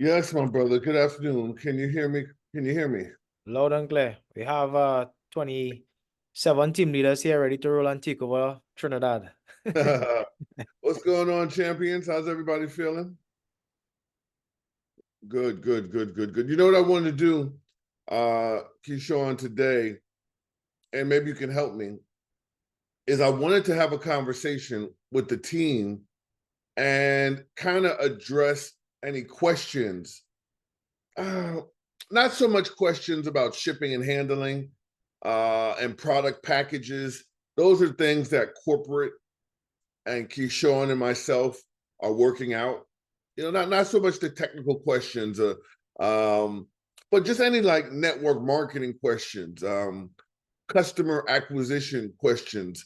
Yes, my brother. Good afternoon. Can you hear me? Can you hear me? Loud and clear. We have 27 team leaders here ready to roll and take over Trinidad. What's going on, champions? How's everybody feeling? Good, good, good, good, good. You know what I wanted to do, Keyshawn, today, and maybe you can help me, is I wanted to have a conversation with the team and kind of address any questions. Uh, Not so much questions about shipping and handling and product packages. Those are things that corporate and Keyshawn and myself are working out. You know, not so much the technical questions, but just any like network marketing questions, customer acquisition questions,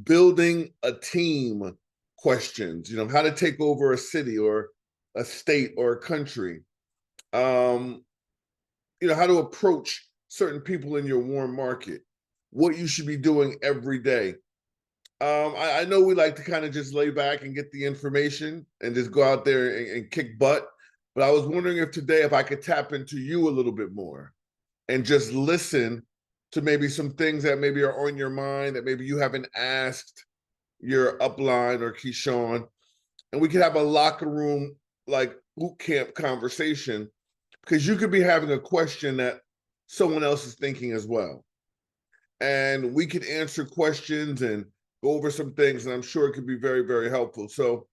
building a team questions. You know, how to take over a city or a state or a country. You know, how to approach certain people in your warm market, what you should be doing every day. I know we like to kind of just lay back and get the information and just go out there and kick butt. But I was wondering if today, if I could tap into you a little bit more and just listen to maybe some things that maybe are on your mind that maybe you haven't asked your upline or Keyshawn. And we could have a locker room, like boot camp conversation, because you could be having a question that someone else is thinking as well. And we could answer questions and go over some things, and I'm sure it could be very, very helpful. So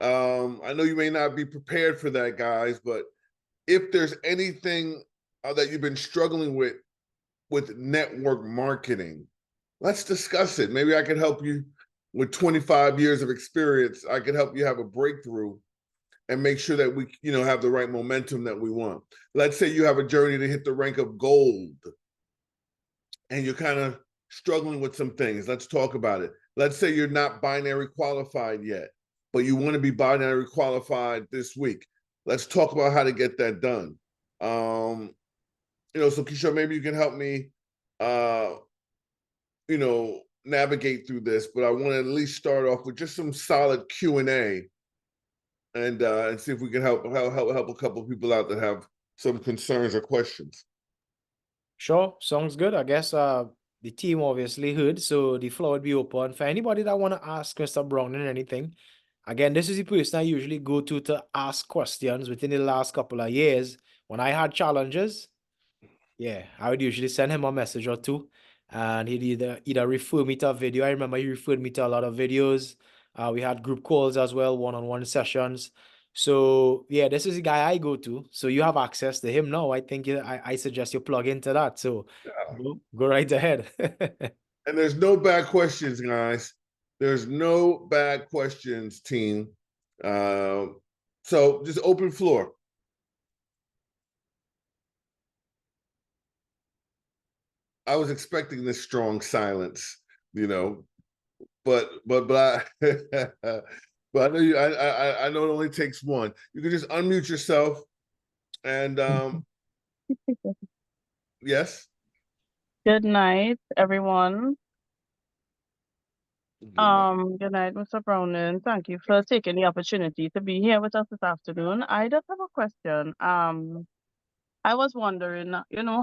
I know you may not be prepared for that, guys, but if there's anything that you've been struggling with network marketing, let's discuss it. Maybe I can help you with 25 years of experience. I could help you have a breakthrough and make sure that we, you know, have the right momentum that we want. Let's say you have a journey to hit the rank of gold and you're kind of struggling with some things. Let's talk about it. Let's say you're not binary qualified yet, but you want to be binary qualified this week. Let's talk about how to get that done. You know, so Keisha, maybe you can help me, you know, navigate through this. But I want to at least start off with just some solid Q&A and see if we can help a couple of people out that have some concerns or questions. Sure, sounds good. I guess the team obviously heard, so the floor would be open for anybody that want to ask Mr. Brown and anything. Again, this is the person I usually go to ask questions within the last couple of years. When I had challenges, yeah, I would usually send him a message or two, and he'd either refer me to a video. I remember he referred me to a lot of videos. We had group calls as well, one-on-one sessions. So yeah, this is the guy I go to. So you have access to him now. I think I suggest you plug into that. So Yeah. go right ahead. And there's no bad questions, guys. There's no bad questions, team. So just open floor. I was expecting this strong silence, you know, but I but I know you. I know it only takes one. You can just unmute yourself and yes. Good night, everyone. Good night. Good night, Mr. Brown, and thank you for taking the opportunity to be here with us this afternoon. I just have a question. I was wondering,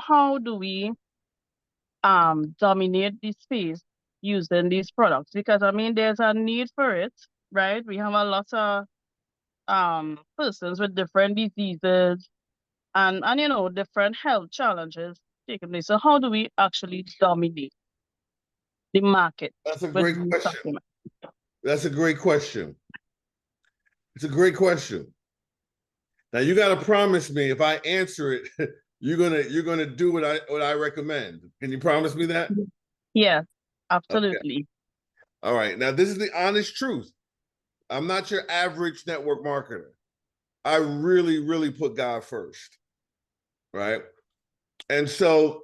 how do we dominate the space using these products? Because I mean, there's a need for it, right? We have a lot of persons with different diseases and different health challenges taking place. So how do we actually dominate the market That's a with great these question. supplements? That's a great question. It's a great question. Now you got to promise me if I answer it, you're gonna do what I recommend. Can you promise me that? Yes, Okay. absolutely. All right. Now this is the honest truth. I'm not your average network marketer. I really, really put God first. Right. And so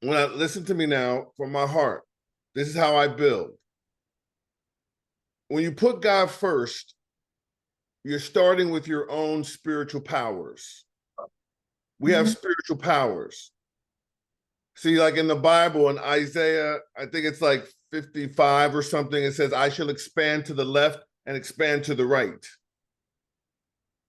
when I listen to me now from my heart, this is how I build. When you put God first, you're starting with your own spiritual powers. We have spiritual powers. See, like in the Bible, in Isaiah, I think it's like 55 or something, it says, I shall expand to the left and expand to the right.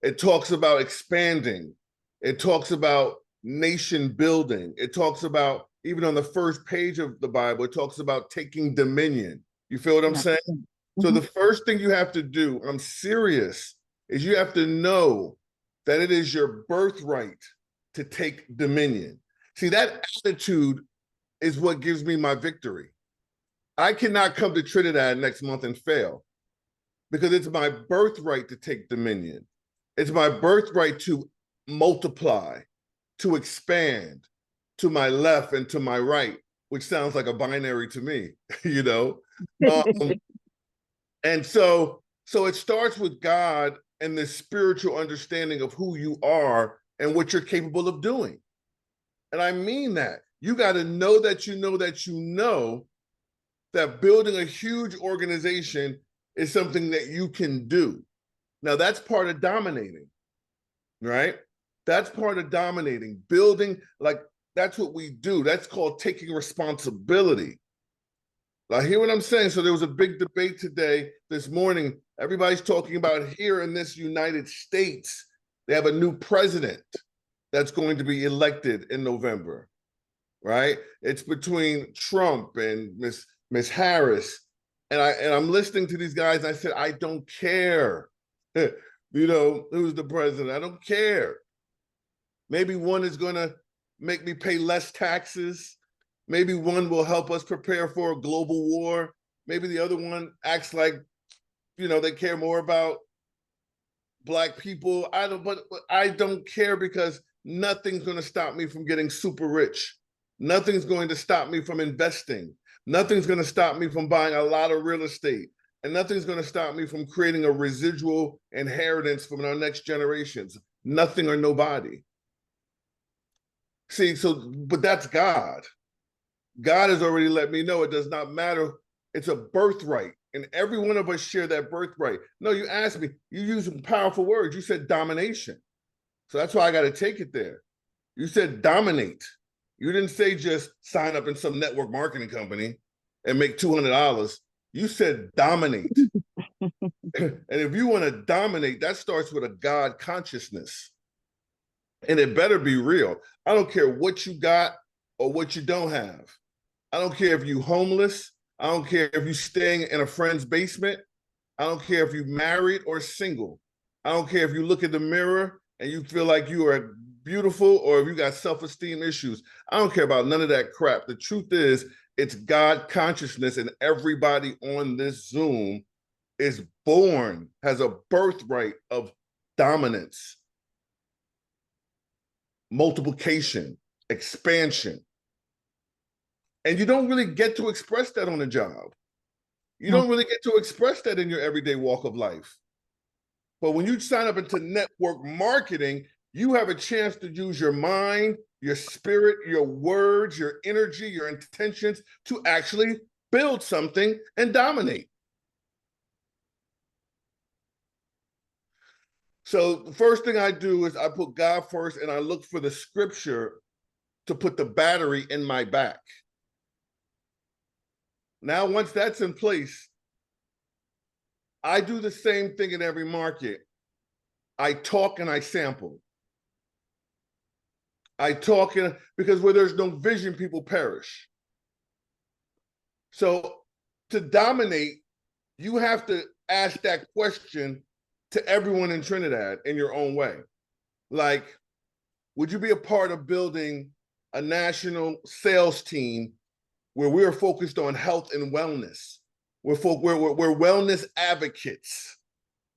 It talks about expanding. It talks about nation building. It talks about, even on the first page of the Bible, it talks about taking dominion. You feel what I'm saying? So the first thing you have to do, I'm serious, is you have to know that it is your birthright to take dominion. See, that attitude is what gives me my victory. I cannot come to Trinidad next month and fail because it's my birthright to take dominion. It's my birthright to multiply, to expand to my left and to my right, which sounds like a binary to me, you know? And so it starts with God and this spiritual understanding of who you are and what you're capable of doing. And I mean that. You got to know that you know that you know that building a huge organization is something that you can do. Now, that's part of dominating, right? That's part of dominating. Building, like, that's what we do. That's called taking responsibility. Like, hear what I'm saying? So there was a big debate today, this morning. Everybody's talking about here in this United States, they have a new president that's going to be elected in November, right? It's between Trump and Miss Harris. And I'm listening to these guys, and I said, I don't care, you know, who's the president. I don't care. Maybe one is going to make me pay less taxes. Maybe one will help us prepare for a global war. Maybe the other one acts like, you know, they care more about Black people. But I don't care, because nothing's going to stop me from getting super rich. Nothing's going to stop me from investing. Nothing's going to stop me from buying a lot of real estate. And nothing's going to stop me from creating a residual inheritance from our next generations. Nothing or nobody. See, but that's God. God has already let me know it does not matter. It's a birthright. And every one of us share that birthright. No, you asked me, you used some powerful words. You said domination. So that's why I got to take it there. You said dominate. You didn't say just sign up in some network marketing company and make $200. You said dominate. And if you want to dominate, that starts with a God consciousness. And it better be real. I don't care what you got or what you don't have. I don't care if you're homeless. I don't care if you're staying in a friend's basement. I don't care if you're married or single. I don't care if you look in the mirror and you feel like you are beautiful, or if you got self-esteem issues. I don't care about none of that crap. The truth is, it's God consciousness, and everybody on this Zoom is born, has a birthright of dominance, multiplication, expansion. And you don't really get to express that on a job. You don't really get to express that in your everyday walk of life. But when you sign up into network marketing, you have a chance to use your mind, your spirit, your words, your energy, your intentions to actually build something and dominate. So the first thing I do is I put God first, and I look for the scripture to put the battery in my back. Now, once that's in place, I do the same thing in every market. I talk and I sample. I talk because where there's no vision, people perish. So to dominate, you have to ask that question to everyone in Trinidad in your own way. Like, would you be a part of building a national sales team where we're focused on health and wellness? We're wellness advocates,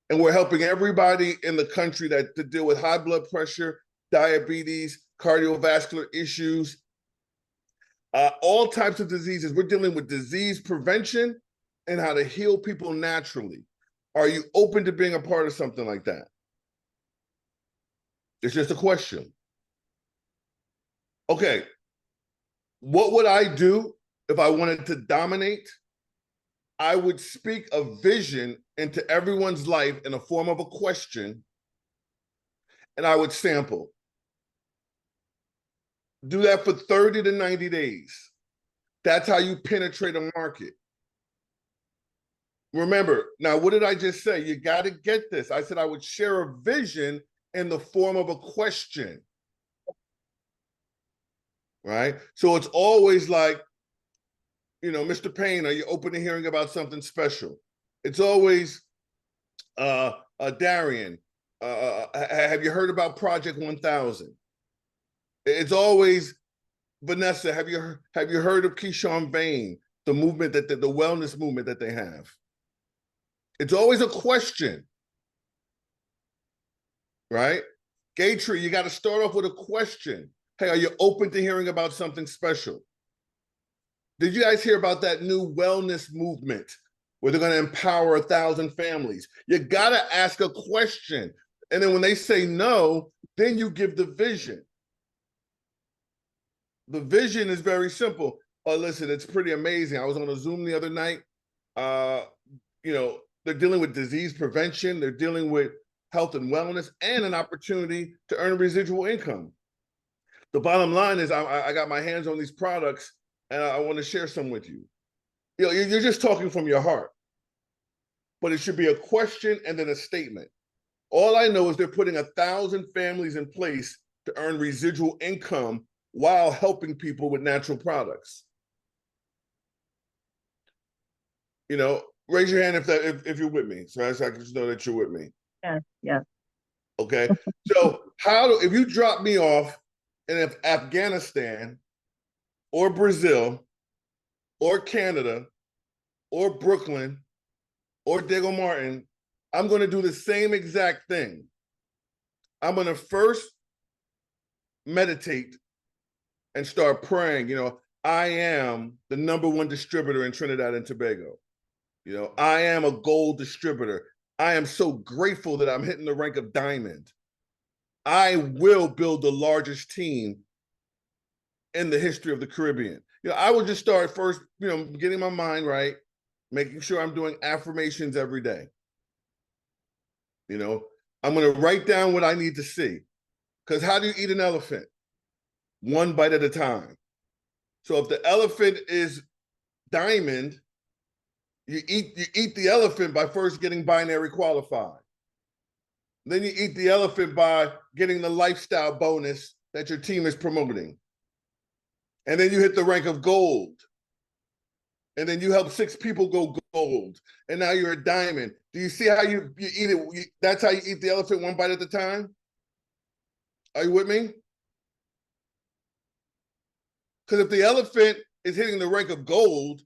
and we're helping everybody in the country to deal with high blood pressure, diabetes, cardiovascular issues, all types of diseases. We're dealing with disease prevention and how to heal people naturally. Are you open to being a part of something like that? It's just a question. Okay, what would I do if I wanted to dominate? I would speak a vision into everyone's life in the form of a question, and I would sample. Do that for 30 to 90 days. That's how you penetrate a market. Remember, now what did I just say? You got to get this. I said I would share a vision in the form of a question. Right? So it's always like, Mr. Payne, are you open to hearing about something special? It's always, Darian, have you heard about Project 1000? It's always, Vanessa, have you heard of Keyshawn Vane, the movement the wellness movement that they have? It's always a question, right? Gaytree, you got to start off with a question. Hey, are you open to hearing about something special? Did you guys hear about that new wellness movement where they're going to empower 1,000 families? You got to ask a question. And then when they say no, then you give the vision. The vision is very simple. Oh, listen, it's pretty amazing. I was on a Zoom the other night. They're dealing with disease prevention. They're dealing with health and wellness and an opportunity to earn a residual income. The bottom line is I got my hands on these products and I want to share some with you. You're just talking from your heart, but it should be a question and then a statement. All I know is they're putting 1,000 families in place to earn residual income while helping people with natural products. Raise your hand if you're with me, so I can just know that you're with me. Yeah. Okay. So if you drop me off in Afghanistan or Brazil or Canada or Brooklyn or Diego Martin, I'm going to do the same exact thing. I'm going to first meditate and start praying. I am the #1 distributor in Trinidad and Tobago. I am a gold distributor. I am so grateful that I'm hitting the rank of diamond. I will build the largest team in the history of the Caribbean. I would just start first, getting my mind right, making sure I'm doing affirmations every day. I'm going to write down what I need to see. Because how do you eat an elephant? One bite at a time. So if the elephant is diamond, you eat the elephant by first getting binary qualified. Then you eat the elephant by getting the lifestyle bonus that your team is promoting. And then you hit the rank of gold. And then you help 6 people go gold. And now you're a diamond. Do you see how you eat it? That's how you eat the elephant, one bite at a time? Are you with me? Because if the elephant is hitting the rank of gold,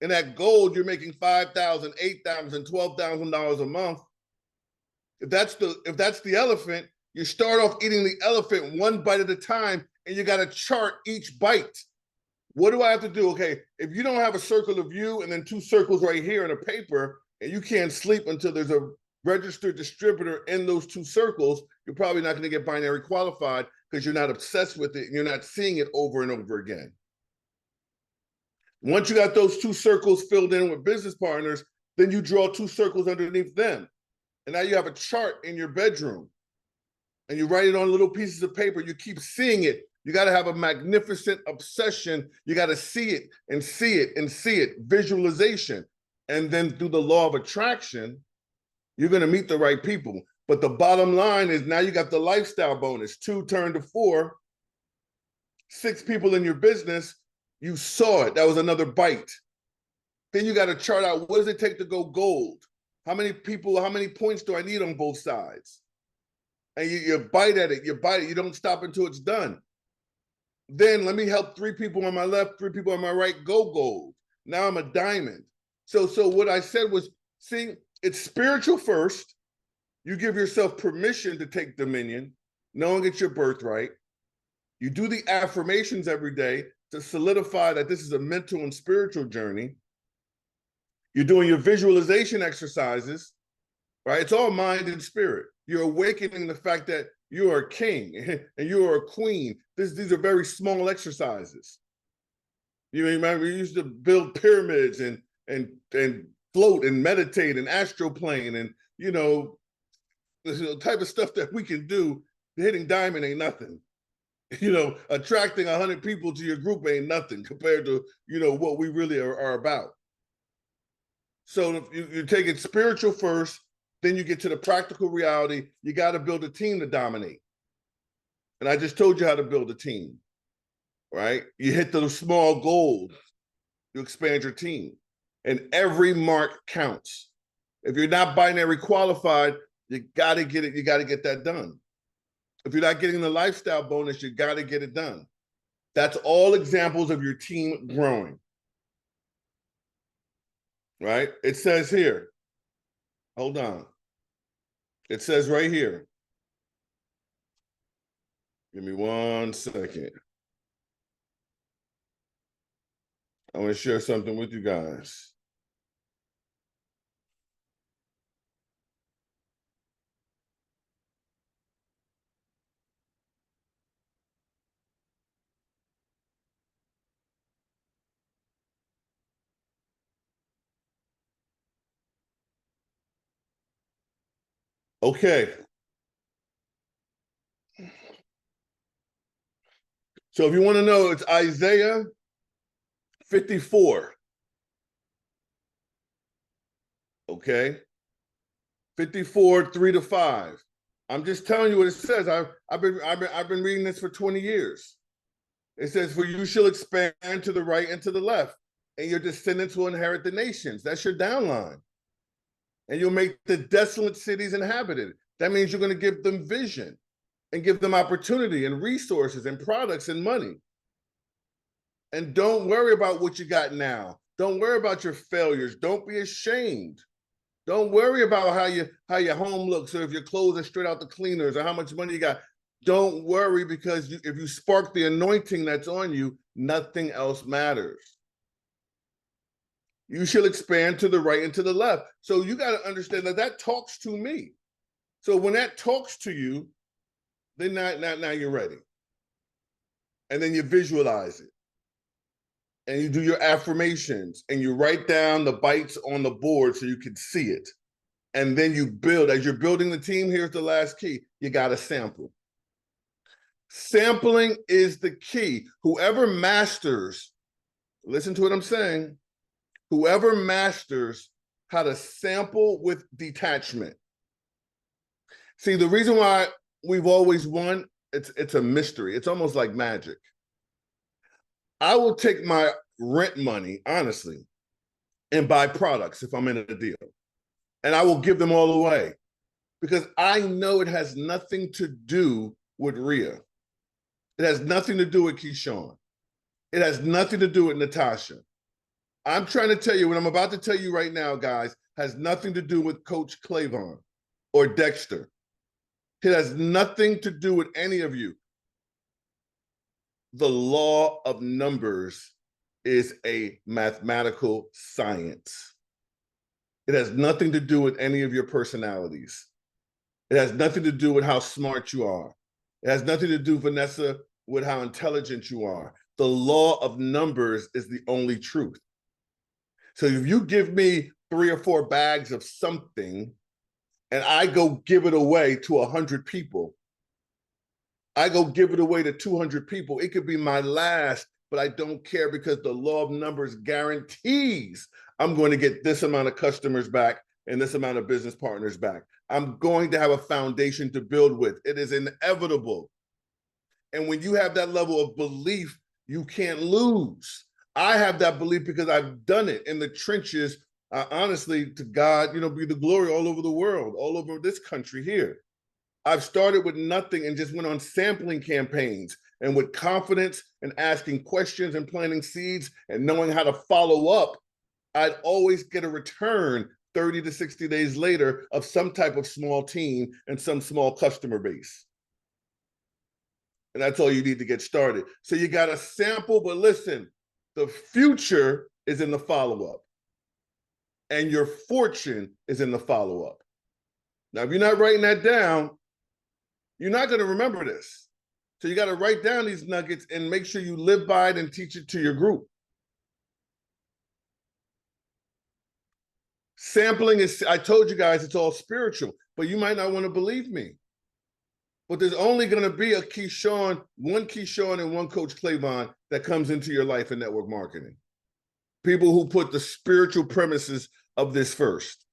and that gold you're making $5,000, $8,000, $12,000 a month, if that's the elephant, you start off eating the elephant one bite at a time, and you got to chart each bite. What do I have to do? Okay, if you don't have a circle of you and then 2 circles right here in a paper, and you can't sleep until there's a registered distributor in those 2 circles, you're probably not going to get binary qualified because you're not obsessed with it and you're not seeing it over and over again. Once you got those 2 circles filled in with business partners, then you draw 2 circles underneath them. And now you have a chart in your bedroom. And you write it on little pieces of paper. You keep seeing it. You got to have a magnificent obsession. You got to see it and see it and see it. Visualization. And then through the law of attraction, you're going to meet the right people. But the bottom line is now you got the lifestyle bonus. 2 turned to 4. 6 people in your business. You saw it. That was another bite. Then you got to chart out, what does it take to go gold? How many people, how many points do I need on both sides? And you bite at it, you bite it, you don't stop until it's done. Then let me help 3 people on my left, 3 people on my right go gold. Now I'm a diamond. So what I said was, see, it's spiritual first. You give yourself permission to take dominion, knowing it's your birthright. You do the affirmations every day to solidify that this is a mental and spiritual journey. You're doing your visualization exercises, right? It's all mind and spirit. You're awakening the fact that you are a king and you are a queen. These are very small exercises. You remember we used to build pyramids and float and meditate and astroplane and the type of stuff that we can do. Hitting diamond ain't nothing. Attracting 100 people to your group ain't nothing compared to what we really are about. So if you take it spiritual first, then you get to the practical reality. You got to build a team to dominate. And I just told you how to build a team, right? You hit those small goals, you expand your team. And every mark counts. If you're not binary qualified, you got to get it. You got to get that done. If you're not getting the lifestyle bonus, you got to get it done. That's all examples of your team growing, right? It says here, hold on. It says right here. Give me 1 second. I want to share something with you guys. Okay. So if you want to know, it's Isaiah 54. Okay. 54, 3-5. I'm just telling you what it says. I've been reading this for 20 years. It says, "For you shall expand to the right and to the left, and your descendants will inherit the nations." That's your downline. And you'll make the desolate cities inhabited. That means you're going to give them vision and give them opportunity and resources and products and money. And don't worry about what you got now. Don't worry about your failures. Don't be ashamed. Don't worry about how your home looks, or if your clothes are straight out the cleaners, or how much money you got. Don't worry, because if you spark the anointing that's on you, nothing else matters. You shall expand to the right and to the left. So you got to understand that talks to me. So when that talks to you, then now you're ready. And then you visualize it. And you do your affirmations, and you write down the bites on the board so you can see it. And then you build. As you're building the team, here's the last key. You got to sample. Sampling is the key. Whoever masters, listen to what I'm saying, whoever masters how to sample with detachment. See, the reason why we've always won, it's a mystery. It's almost like magic. I will take my rent money, honestly, and buy products if I'm in a deal. And I will give them all away, because I know it has nothing to do with Rhea. It has nothing to do with Keyshawn. It has nothing to do with Natasha. I'm trying to tell you, what I'm about to tell you right now, guys, has nothing to do with Coach Clavon or Dexter. It has nothing to do with any of you. The law of numbers is a mathematical science. It has nothing to do with any of your personalities. It has nothing to do with how smart you are. It has nothing to do, Vanessa, with how intelligent you are. The law of numbers is the only truth. So if you give me 3 or 4 bags of something and I go give it away to 100 people, I go give it away to 200 people, it could be my last, but I don't care, because the law of numbers guarantees I'm going to get this amount of customers back and this amount of business partners back. I'm going to have a foundation to build with. It is inevitable. And when you have that level of belief, you can't lose. I have that belief because I've done it in the trenches. Honestly, to God, be the glory all over the world, all over this country here. I've started with nothing and just went on sampling campaigns, and with confidence and asking questions and planting seeds and knowing how to follow up, I'd always get a return 30 to 60 days later of some type of small team and some small customer base. And that's all you need to get started. So you got to sample, but listen, the future is in the follow-up, and your fortune is in the follow-up. Now, if you're not writing that down, you're not going to remember this. So you got to write down these nuggets and make sure you live by it and teach it to your group. Sampling is, I told you guys, it's all spiritual, but you might not want to believe me. But there's only going to be one Keyshawn and one Coach Clavon that comes into your life in network marketing. People who put the spiritual premises of this first.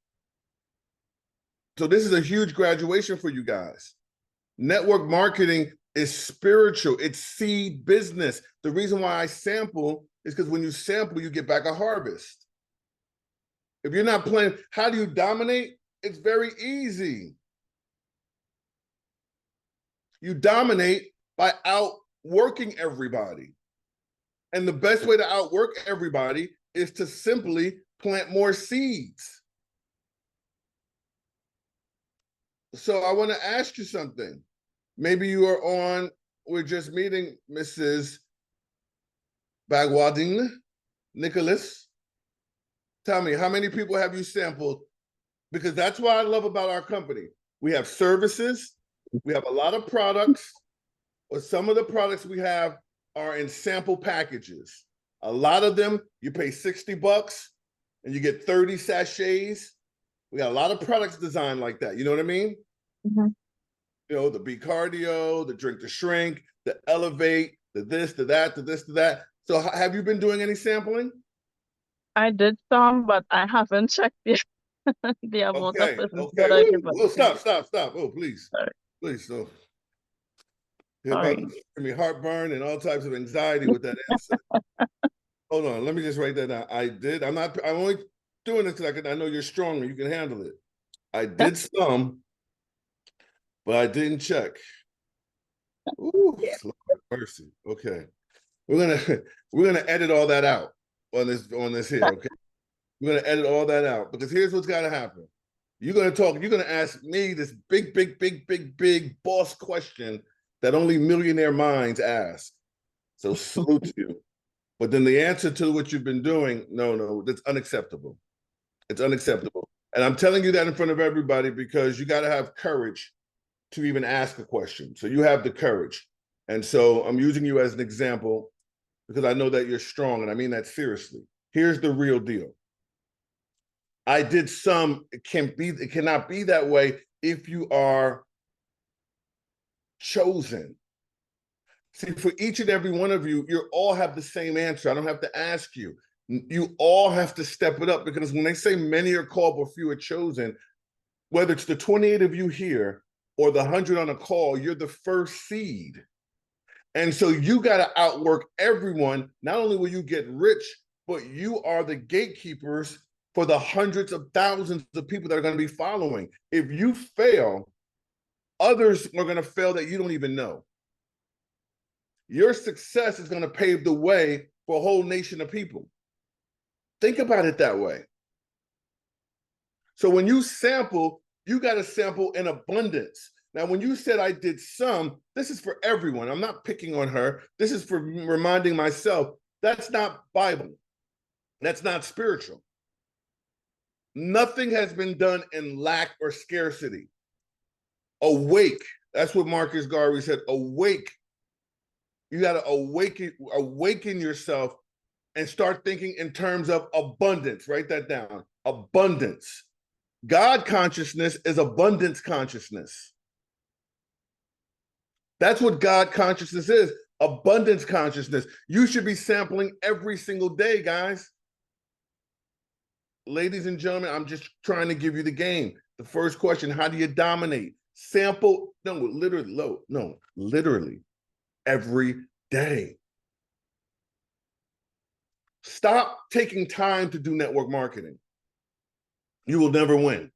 So this is a huge graduation for you guys. Network marketing is spiritual. It's seed business. The reason why I sample is because when you sample, you get back a harvest. If you're not playing, how do you dominate? It's very easy. You dominate by outworking everybody. And the best way to outwork everybody is to simply plant more seeds. So I want to ask you something. Maybe you are on, we're just meeting Mrs. Bagwading, Nicholas. Tell me, how many people have you sampled? Because that's what I love about our company. We have services, we have a lot of products, or some of the products we have are in sample packages. A lot of them, you pay $60 and you get 30 sachets. We got a lot of products designed like that. You know what I mean? Mm-hmm. You know, the Be Cardio, the Drink to Shrink, the Elevate, the this, the that, the this, the that. So have you been doing any sampling? I did some, but I haven't checked the amount of Okay, business okay. that I give Whoa, out. stop. Oh, please. Sorry. Please, so you're about Sorry. to give me heartburn and all types of anxiety with that answer. Hold on, let me just write that down. I'm only doing this because I know you're strong and you can handle it. I did some, but I didn't check. Ooh, Lord have mercy. Okay. We're gonna edit all that out on this here, okay? We're gonna edit all that out because here's what's gotta happen. You're gonna ask me this big boss question that only millionaire minds ask. So salute to you. But then the answer to what you've been doing, no, that's unacceptable. It's unacceptable. And I'm telling you that in front of everybody because you got to have courage to even ask a question. So you have the courage. And so I'm using you as an example because I know that you're strong, and I mean that seriously. Here's the real deal. I did some, it cannot be that way if you are chosen. See, for each and every one of you, you all have the same answer. I don't have to ask you. You all have to step it up because when they say many are called but few are chosen, whether it's the 28 of you here or the 100 on a call, you're the first seed. And so you got to outwork everyone. Not only will you get rich, but you are the gatekeepers for the hundreds of thousands of people that are going to be following. If you fail, others are going to fail that you don't even know. Your success is going to pave the way for a whole nation of people. Think about it that way. So when you sample, you got to sample in abundance. Now, when you said I did some, this is for everyone. I'm not picking on her. This is for reminding myself that's not Bible. That's not spiritual. Nothing has been done in lack or scarcity. Awake. That's what Marcus Garvey said. Awake. You got to awaken yourself and start thinking in terms of abundance. Write that down. Abundance. God consciousness is abundance consciousness. That's what God consciousness is. Abundance consciousness. You should be sampling every single day, guys. Ladies and gentlemen, I'm just trying to give you the game. The first question, how do you dominate? Sample, literally every day. Stop taking time to do network marketing. You will never win.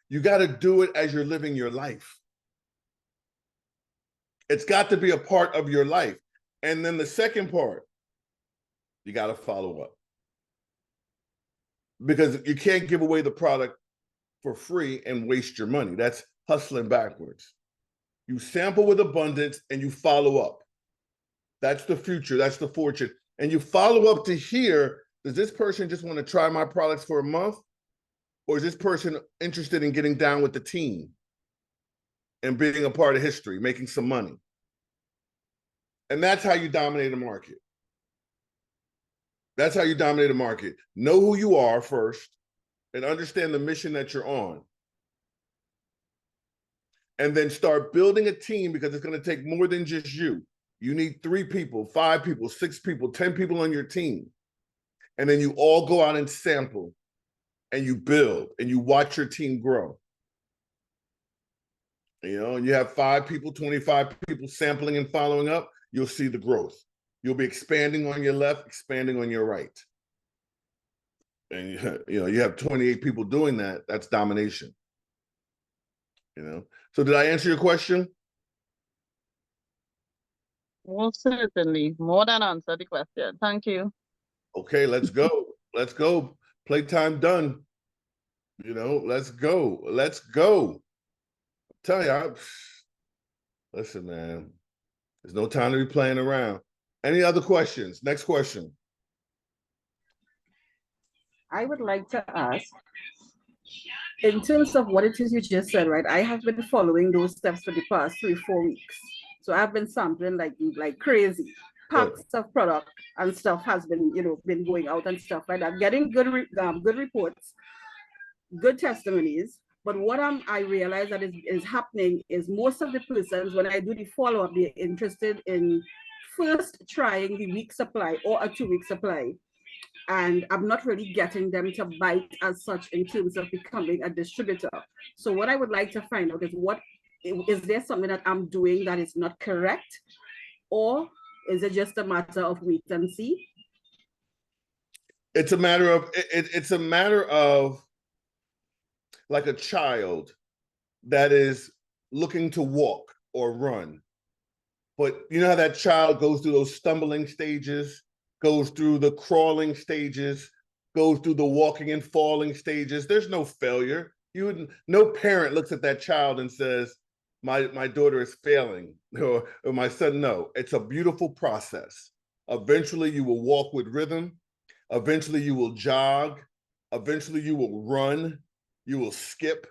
You got to do it as you're living your life. It's got to be a part of your life. And then the second part, you got to follow up. Because you can't give away the product for free and waste your money. That's hustling backwards. You sample with abundance and you follow up. That's the future. That's the fortune. And you follow up to hear, does this person just want to try my products for a month? Or is this person interested in getting down with the team and being a part of history, making some money? And that's how you dominate a market. That's how you dominate a market. Know who you are first and understand the mission that you're on. And then start building a team because it's going to take more than just you. You need 3 people, 5 people, 6 people, 10 people on your team. And then you all go out and sample. and you build and you watch your team grow. You know, and you have 5 people, 25 people sampling and following up, you'll see the growth. You'll be expanding on your left, expanding on your right. And you know, you have 28 people doing that, that's domination. You know. So did I answer your question? Most certainly. More than answer the question. Thank you. Okay, let's go. Let's go. Playtime done. You know, let's go. Let's go. Tell you, listen, man, there's no time to be playing around. Any other questions? Next question. I would like to ask, in terms of what it is you just said, right? I have been following those steps for the past 3-4 weeks. So I've been sampling like crazy. Packs of product and stuff has been, been going out and stuff like that, getting good reports, good testimonies. But what I realize that is happening is most of the persons, when I do the follow-up, they're interested in first trying the week supply or a 2-week supply. And I'm not really getting them to bite as such in terms of becoming a distributor. So what I would like to find out is there something that I'm doing that is not correct? Or is it just a matter of wait and see? It's a matter of like a child that is looking to walk or run. But you know how that child goes through those stumbling stages, goes through the crawling stages, goes through the walking and falling stages. There's no failure. No parent looks at that child and says, my daughter is failing, or my son. No, it's a beautiful process. Eventually you will walk with rhythm. Eventually you will jog. Eventually you will run. You will skip.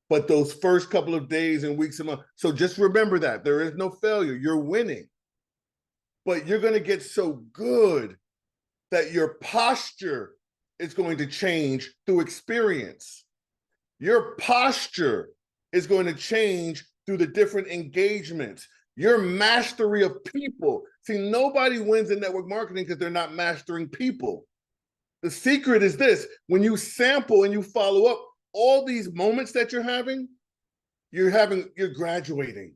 But those first couple of days and weeks and months, so just remember that there is no failure. You're winning. But you're going to get so good that your posture is going to change through experience. Your posture is going to change through the different engagements. Your mastery of people. See, nobody wins in network marketing because they're not mastering people. The secret is this: when you sample and you follow up, all these moments that you're graduating.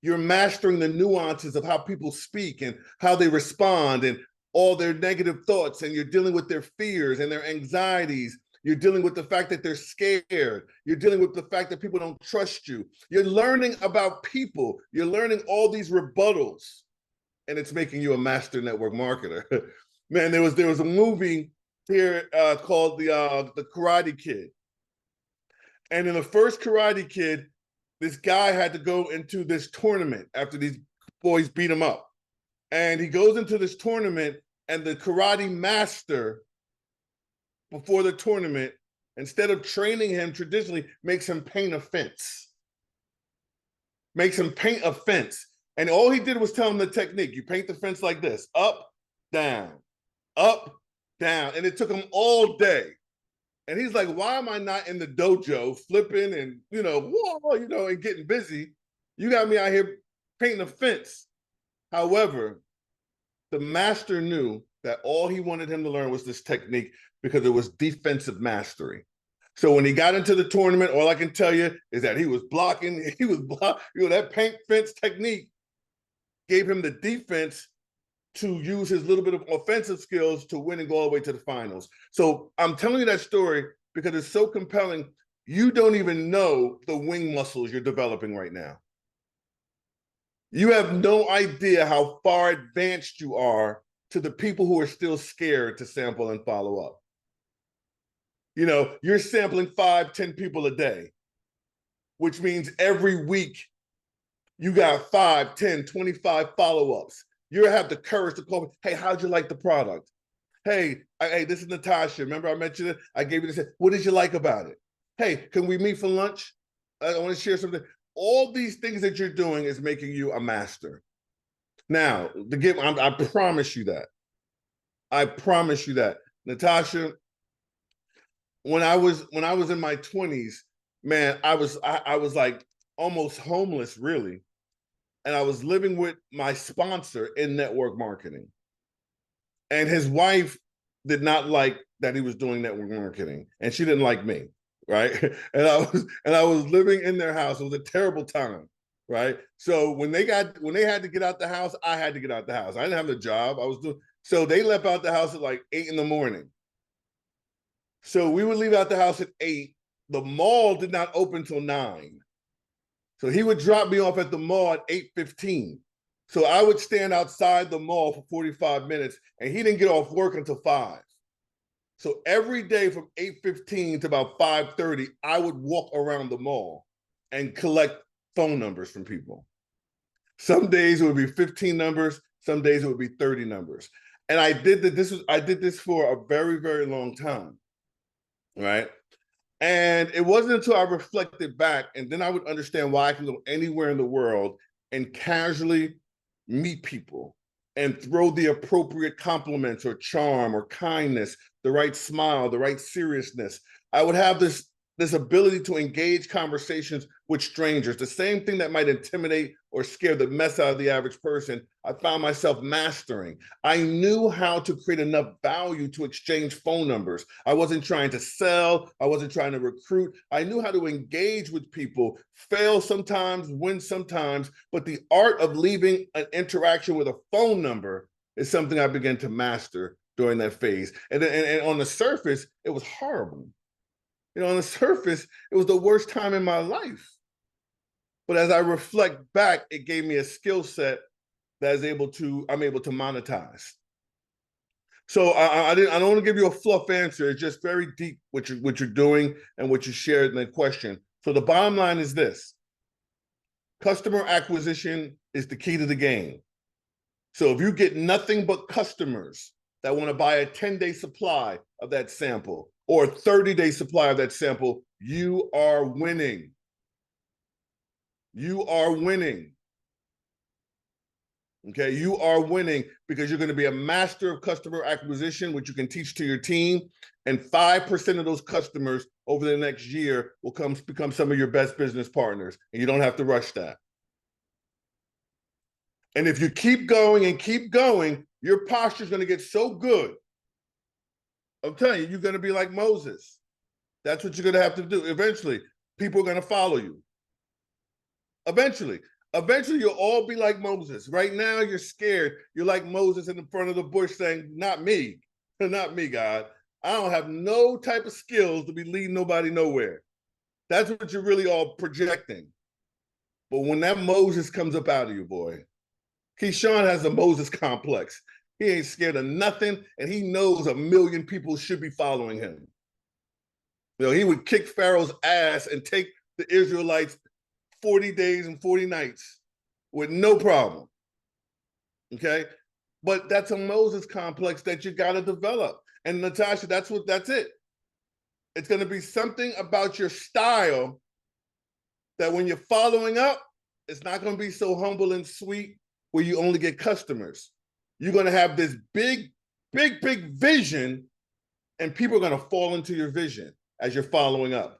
You're mastering the nuances of how people speak and how they respond and all their negative thoughts, and you're dealing with their fears and their anxieties. You're dealing with the fact that they're scared. You're dealing with the fact that people don't trust you. You're learning about people. You're learning all these rebuttals, and it's making you a master network marketer. Man, there was a movie here called the Karate Kid. And in the first Karate Kid, this guy had to go into this tournament after these boys beat him up. And he goes into this tournament, and the karate master, before the tournament, instead of training him traditionally, makes him paint a fence. Makes him paint a fence. And all he did was tell him the technique. You paint the fence like this: up, down, up, down. And it took him all day. And he's like, why am I not in the dojo flipping and, and getting busy? You got me out here painting a fence. However, the master knew that all he wanted him to learn was this technique because it was defensive mastery. So when he got into the tournament, all I can tell you is that he was blocking. That paint fence technique gave him the defense to use his little bit of offensive skills to win and go all the way to the finals. So I'm telling you that story because it's so compelling. You don't even know the wing muscles you're developing right now. You have no idea how far advanced you are to the people who are still scared to sample and follow up. You're sampling 5, 10 people a day, which means every week you got 5, 10, 25 follow-ups. You have the courage to call me, hey, how'd you like the product? Hey, this is Natasha. Remember I mentioned it? I gave you this. What did you like about it? Hey, can we meet for lunch? I want to share something. All these things that you're doing is making you a master. Now, I promise you that. I promise you that. Natasha, when I was in my 20s, man, I was like almost homeless, really. And I was living with my sponsor in network marketing. And his wife did not like that he was doing network marketing, and she didn't like me, right? And I was living in their house. It was a terrible time, right? So when they had to get out the house, I had to get out the house. I didn't have a job. I was doing so they left out the house at like 8 in the morning. So we would leave out the house at 8. The mall did not open till 9. So he would drop me off at the mall at 8:15. So I would stand outside the mall for 45 minutes, and he didn't get off work until 5. So every day from 8:15 to about 5:30, I would walk around the mall and collect phone numbers from people. Some days it would be 15 numbers, some days it would be 30 numbers. And I did this for a very, very long time, right? And it wasn't until I reflected back, and then I would understand why I can go anywhere in the world and casually meet people and throw the appropriate compliments or charm or kindness, the right smile, the right seriousness. I would have this ability to engage conversations with strangers, the same thing that might intimidate or scare the mess out of the average person. I found myself mastering. I knew how to create enough value to exchange phone numbers. I wasn't trying to sell. I wasn't trying to recruit. I knew how to engage with people, fail sometimes, win sometimes, but the art of leaving an interaction with a phone number is something I began to master during that phase. And on the surface, it was horrible. On the surface, it was the worst time in my life. But as I reflect back, it gave me a skill set that I'm able to monetize. So I don't want to give you a fluff answer. It's just very deep what you're doing and what you shared in the question. So the bottom line is this: customer acquisition is the key to the game. So if you get nothing but customers that want to buy a 10-day supply of that sample or a 30-day supply of that sample, you are winning. You are winning. Okay, you are winning because you're going to be a master of customer acquisition, which you can teach to your team. And 5% of those customers over the next year will become some of your best business partners. And you don't have to rush that. And if you keep going and keep going, your posture is going to get so good. I'm telling you, you're going to be like Moses. That's what you're going to have to do. Eventually, people are going to follow you. Eventually, you'll all be like Moses. Right now, you're scared. You're like Moses in the front of the bush saying, not me, not me, God. I don't have no type of skills to be leading nobody nowhere. That's what you're really all projecting. But when that Moses comes up out of you, boy, Keyshawn has a Moses complex. He ain't scared of nothing, and he knows 1 million people should be following him. He would kick Pharaoh's ass and take the Israelites 40 days and 40 nights with no problem. Okay? But that's a Moses complex that you got to develop. And Natasha, that's it. It's going to be something about your style that when you're following up, it's not going to be so humble and sweet where you only get customers. You're going to have this big, big, big vision, and people are going to fall into your vision as you're following up.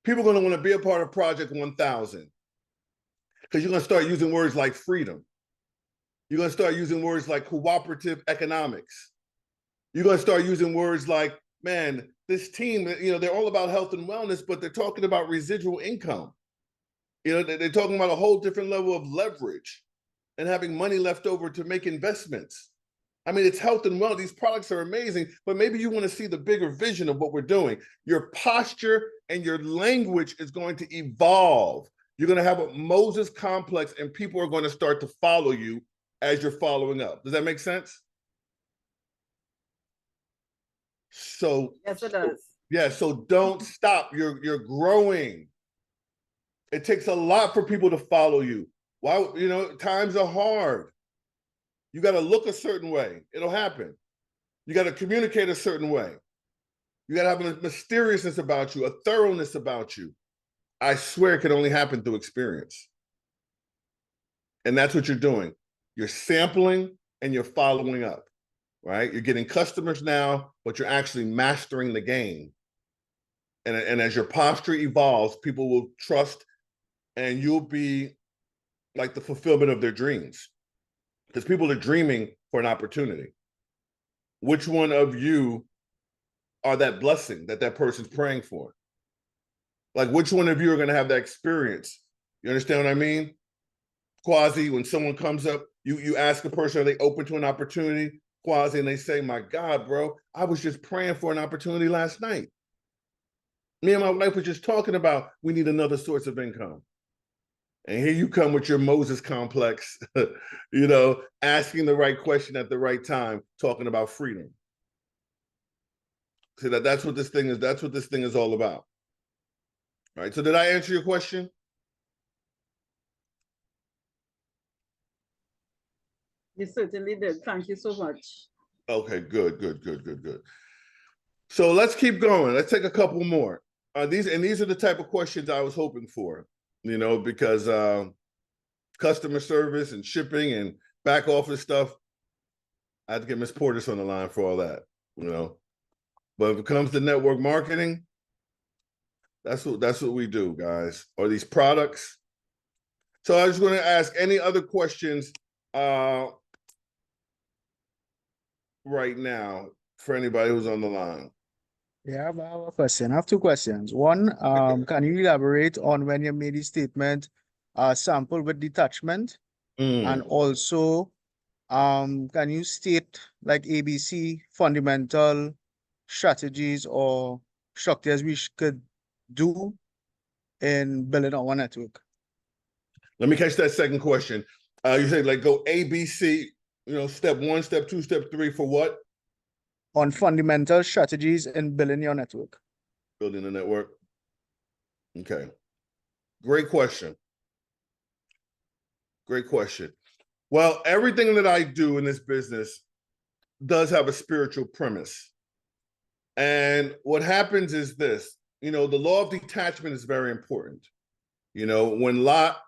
People are going to want to be a part of Project 1000 because you're going to start using words like freedom. You're going to start using words like cooperative economics. You're going to start using words like, man, this team, they're all about health and wellness, but they're talking about residual income. They're talking about a whole different level of leverage and having money left over to make investments. I mean, it's health and wellness. These products are amazing, but maybe you want to see the bigger vision of what we're doing. Your posture and your language is going to evolve. You're going to have a Moses complex, and people are going to start to follow you as you're following up. Does that make sense? So yes, it does. Yeah, so don't stop. You're growing. It takes a lot for people to follow you. Why? Times are hard. You got to look a certain way. It'll happen. You got to communicate a certain way. You got to have a mysteriousness about you, a thoroughness about you. I swear it can only happen through experience. And that's what you're doing. You're sampling and you're following up, right? You're getting customers now, but you're actually mastering the game. And as your posture evolves, people will trust, and you'll be like the fulfillment of their dreams. Because people are dreaming for an opportunity. which one of you are that blessing that that person's praying for? Like, which one of you are going to have that experience? You understand what I mean? Quasi, when someone comes up, you ask a person, are they open to an opportunity? Quasi, and they say, my God, bro, I was just praying for an opportunity last night. Me and my wife were just talking about we need another source of income. And here you come with your Moses complex, you know, asking the right question at the right time, talking about freedom. See, that's what this thing is. That's what this thing is all about. All right. So did I answer your question? You certainly did. Thank you so much. Okay, good. So let's keep going. Let's take a couple more. These are the type of questions I was hoping for, you know, because customer service and shipping and back office stuff, I had to get Miss Portis on the line for all that, you know. But if it comes to network marketing, that's what we do, guys. Are these products? So I was going to ask any other questions right now for anybody who's on the line. Yeah, I have a question. I have two questions. One, can you elaborate on when you made the statement, sample with detachment? And also, can you state like ABC fundamental strategies or structures we could do in building our network? Let me catch that second question. You said like go ABC, you know, step 1, step 2, step 3 for what? On fundamental strategies in building your network. Building a network. Okay. Great question. Great question. Well, everything that I do in this business does have a spiritual premise. And what happens is this, you know, the law of detachment is very important. You know, when Lot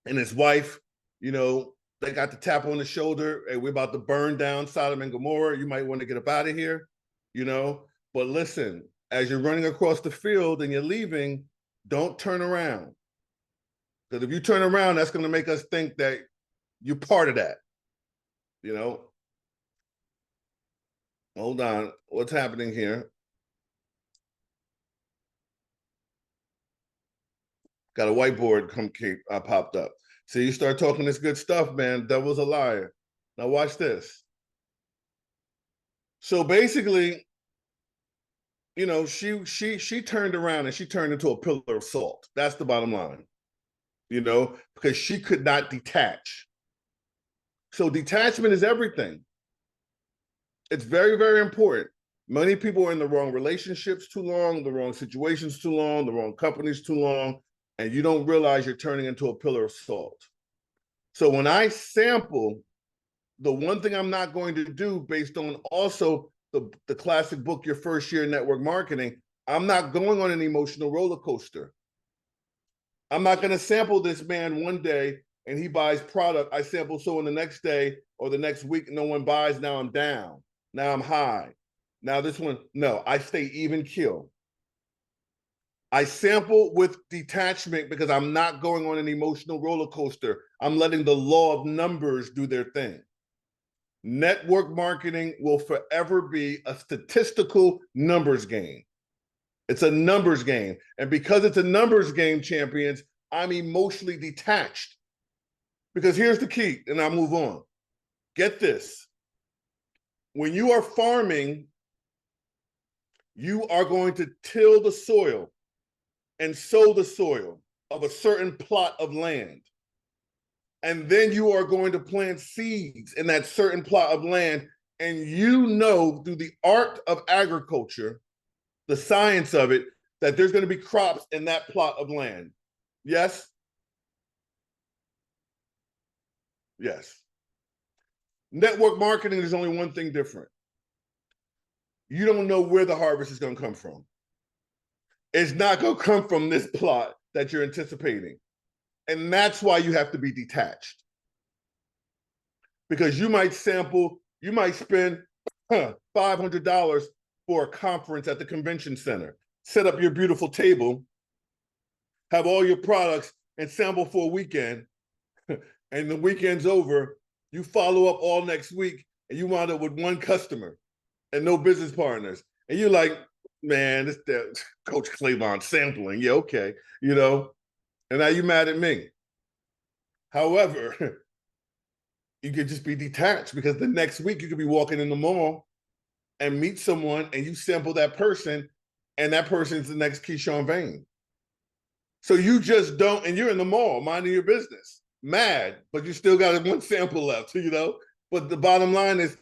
and his wife, you know, they got the tap on the shoulder, hey, we're about to burn down Sodom and Gomorrah. You might want to get up out of here, you know. But listen, as you're running across the field and you're leaving, don't turn around. Because if you turn around, that's going to make us think that you're part of that, you know. Hold on, what's happening here? Got a whiteboard popped up. So you start talking this good stuff, man. Devil's a liar. Now watch this. So basically, you know, she turned around and she turned into a pillar of salt. That's the bottom line. You know, because she could not detach. So detachment is everything. It's very, very important. Many people are in the wrong relationships too long, the wrong situations too long, the wrong companies too long, and you don't realize you're turning into a pillar of salt. So when I sample, the one thing I'm not going to do based on also the classic book, Your First Year in Network Marketing, I'm not going on an emotional roller coaster. I'm not going to sample this man one day and he buys product. I sample someone the next day or the next week, no one buys. Now I'm down. Now I'm high. Now this one, no, I stay even keel. I sample with detachment because I'm not going on an emotional roller coaster. I'm letting the law of numbers do their thing. Network marketing will forever be a statistical numbers game. It's a numbers game. And because it's a numbers game, champions, I'm emotionally detached. Because here's the key, and I'll move on. Get this. When you are farming, you are going to till the soil and sow the soil of a certain plot of land. And then you are going to plant seeds in that certain plot of land. And you know through the art of agriculture, the science of it, that there's going to be crops in that plot of land. Yes? Yes. Network marketing, there's only one thing different. You don't know where the harvest is going to come from. It's not going to come from this plot that you're anticipating. And that's why you have to be detached. Because you might sample, you might spend $500 for a conference at the convention center, set up your beautiful table, have all your products, and sample for a weekend. And the weekend's over. You follow up all next week, and you wind up with one customer and no business partners. And you're like, man, this that Coach Clavon sampling. Yeah, okay. You know, and now you're mad at me. However, you could just be detached because the next week you could be walking in the mall and meet someone and you sample that person and that person's the next Keyshawn Vane. So you just don't, and you're in the mall minding your business, mad, but you still got one sample left, you know? But the bottom line is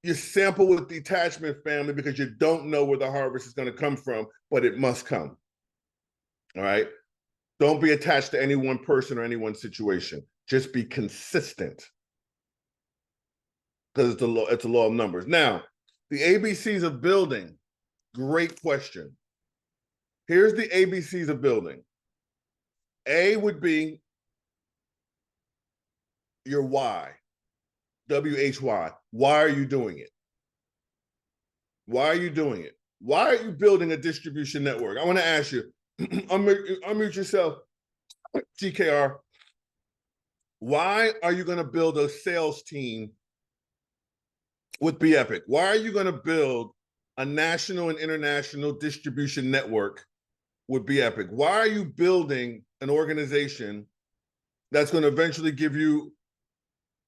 you sample with detachment, family, because you don't know where the harvest is going to come from, but it must come. All right? Don't be attached to any one person or any one situation. Just be consistent. Because it's a law of numbers. Now, the ABCs of building, great question. Here's the ABCs of building. A would be your why. WHY. Why are you doing it? Why are you doing it? Why are you building a distribution network? I want to ask you, unmute yourself, GKR. Why are you going to build a sales team with Be Epic? Why are you going to build a national and international distribution network with Be Epic? Why are you building an organization that's going to eventually give you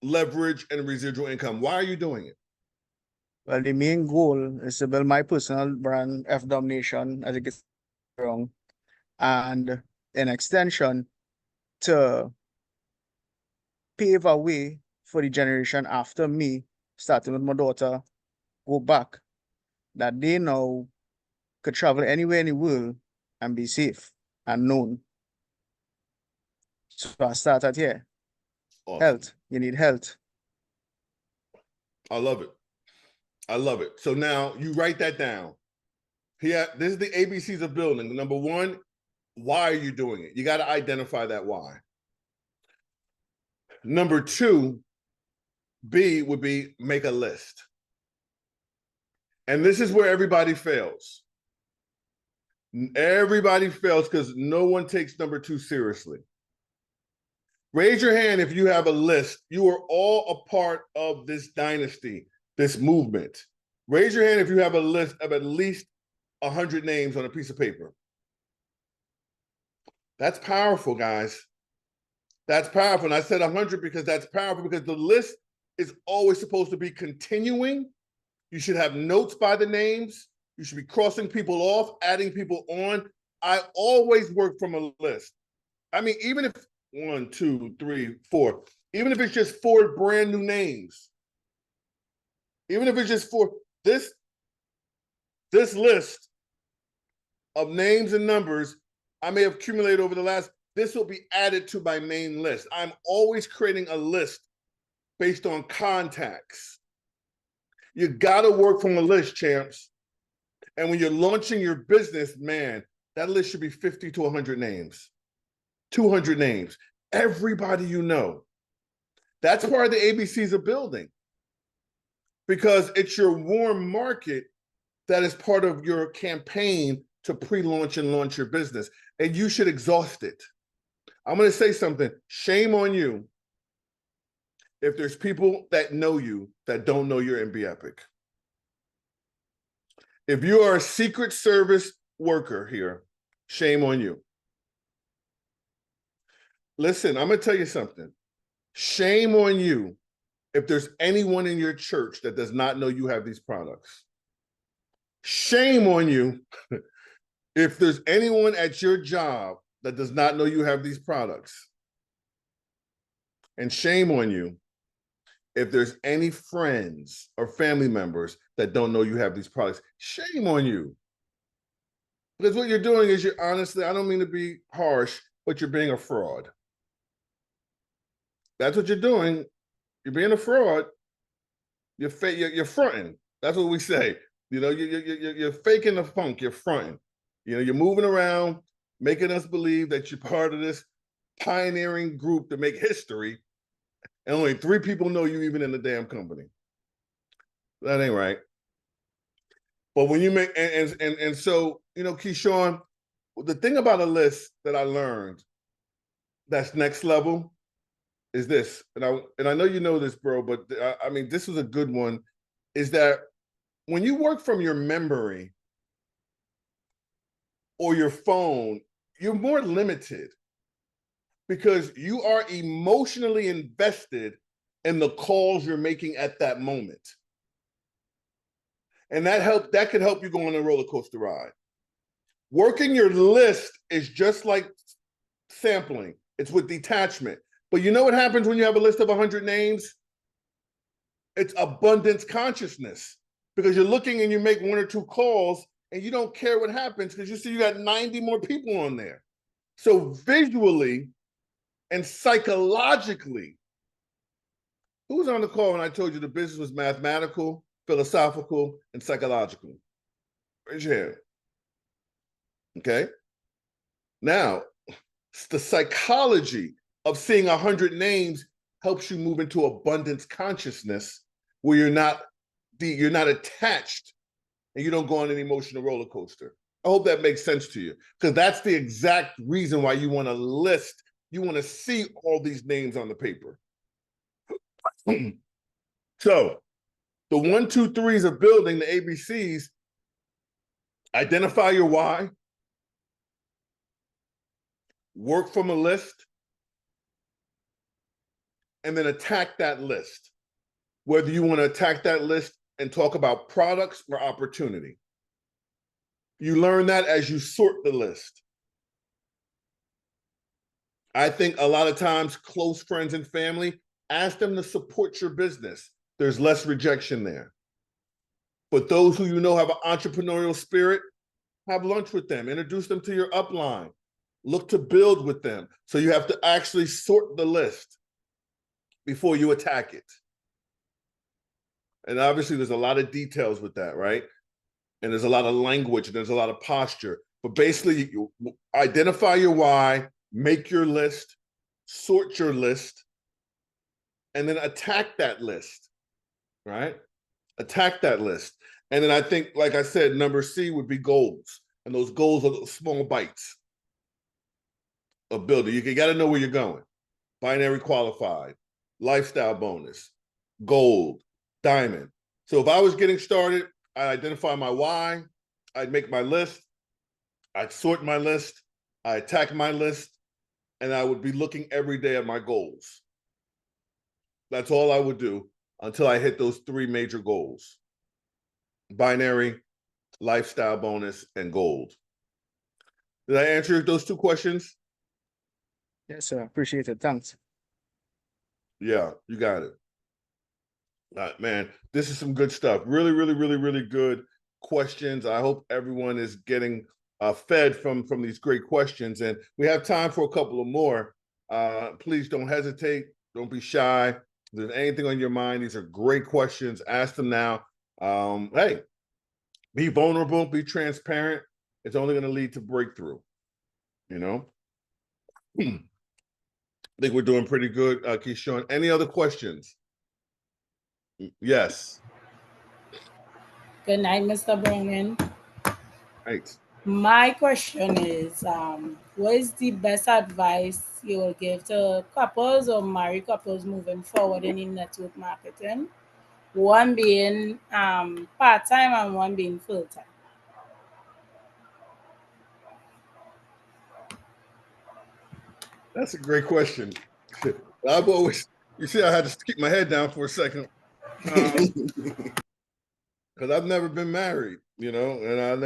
leverage and residual income? Why are you doing it? Well, the main goal is to build my personal brand, FDom Nation, as it gets wrong, and in extension, to pave a way for the generation after me, starting with my daughter, go back, that they now could travel anywhere in the world and be safe and known. So I started here. Awesome. Health. You need health. I love it. I love it. So now you write that down. Here, this is the ABCs of building. Number one, why are you doing it? You got to identify that why. Number two, B would be make a list. And this is where everybody fails. Everybody fails because no one takes number two seriously. Raise your hand if you have a list. You are all a part of this dynasty, this movement. Raise your hand if you have a list of at least 100 names on a piece of paper. That's powerful, guys. That's powerful. And I said 100 because that's powerful, because the list is always supposed to be continuing. You should have notes by the names. You should be crossing people off, adding people on. I always work from a list. I mean, even if 1, 2, 3, 4, even if it's just 4 brand new names, even if it's just 4, this list of names and numbers I may have accumulated over the last, this will be added to my main list. I'm always creating a list based on contacts. You gotta work from a list, champs. And when you're launching your business, man, that list should be 50 to 100 names, 200 names, everybody you know. That's part of the ABCs of building, because it's your warm market that is part of your campaign to pre-launch and launch your business. And you should exhaust it. I'm going to say something. Shame on you if there's people that know you that don't know you're in Be Epic. If you are a Secret Service worker here, shame on you. Listen, I'm going to tell you something. Shame on you if there's anyone in your church that does not know you have these products. Shame on you if there's anyone at your job that does not know you have these products. And shame on you if there's any friends or family members that don't know you have these products. Shame on you. Because what you're doing is you're honestly, I don't mean to be harsh, but you're being a fraud. That's what you're doing. You're being a fraud. You're fronting. That's what we say. You know, you're faking the funk. You're fronting. You know, you're moving around, making us believe that you're part of this pioneering group to make history, and only 3 people know you even in the damn company. That ain't right. But when you make, and so, you know, Keyshawn, the thing about a list that I learned that's next level is this, and I know you know this, bro, but I mean, this was a good one, is that when you work from your memory or your phone, you're more limited because you are emotionally invested in the calls you're making at that moment. And that can help you go on a roller coaster ride. Working your list is just like sampling. It's with detachment. But you know what happens when you have a list of 100 names? It's abundance consciousness, because you're looking and you make 1 or 2 calls and you don't care what happens because you see you got 90 more people on there. So visually and psychologically, who's on the call when I told you the business was mathematical, philosophical, and psychological? Raise your hand. Okay. Now, the psychology of seeing 100 names helps you move into abundance consciousness, where you're not attached and you don't go on an emotional roller coaster. I hope that makes sense to you, because that's the exact reason why you want to list. You want to see all these names on the paper. So the 1, 2, 3s of building, the ABCs: identify your why, work from a list, and then attack that list. Whether you want to attack that list and talk about products or opportunity. You learn that as you sort the list. I think a lot of times close friends and family, ask them to support your business. There's less rejection there. But those who you know have an entrepreneurial spirit, have lunch with them, introduce them to your upline, look to build with them. So you have to actually sort the list before you attack it. And obviously there's a lot of details with that, right? And there's a lot of language and there's a lot of posture. But basically, you identify your why, make your list, sort your list, and then attack that list, right? Attack that list. And then I think, like I said, number C would be goals. And those goals are small bites of building. You got to know where you're going. Binary qualified, lifestyle bonus, gold, diamond. So if I was getting started, I'd identify my why, I'd make my list, I'd sort my list, I attack my list, and I would be looking every day at my goals. That's all I would do until I hit those 3 major goals: binary, lifestyle bonus, and gold. Did I answer those 2 questions? Yes, sir. Appreciate it. Thanks. Yeah, you got it. Man, this is some good stuff. Really, really, really, really good questions. I hope everyone is getting fed from these great questions. And we have time for a couple of more. Please don't hesitate. Don't be shy. If there's anything on your mind, these are great questions. Ask them now. Hey, be vulnerable, be transparent. It's only going to lead to breakthrough. You know? I think we're doing pretty good, Keyshawn. Any other questions? Yes. Good night, Mr. Browning. Right. My question is, what is the best advice you will give to couples or married couples moving forward in network marketing? One being part-time and one being full-time. That's a great question. I've always, you see, I had to keep my head down for a second. Because I've never been married, you know, and I have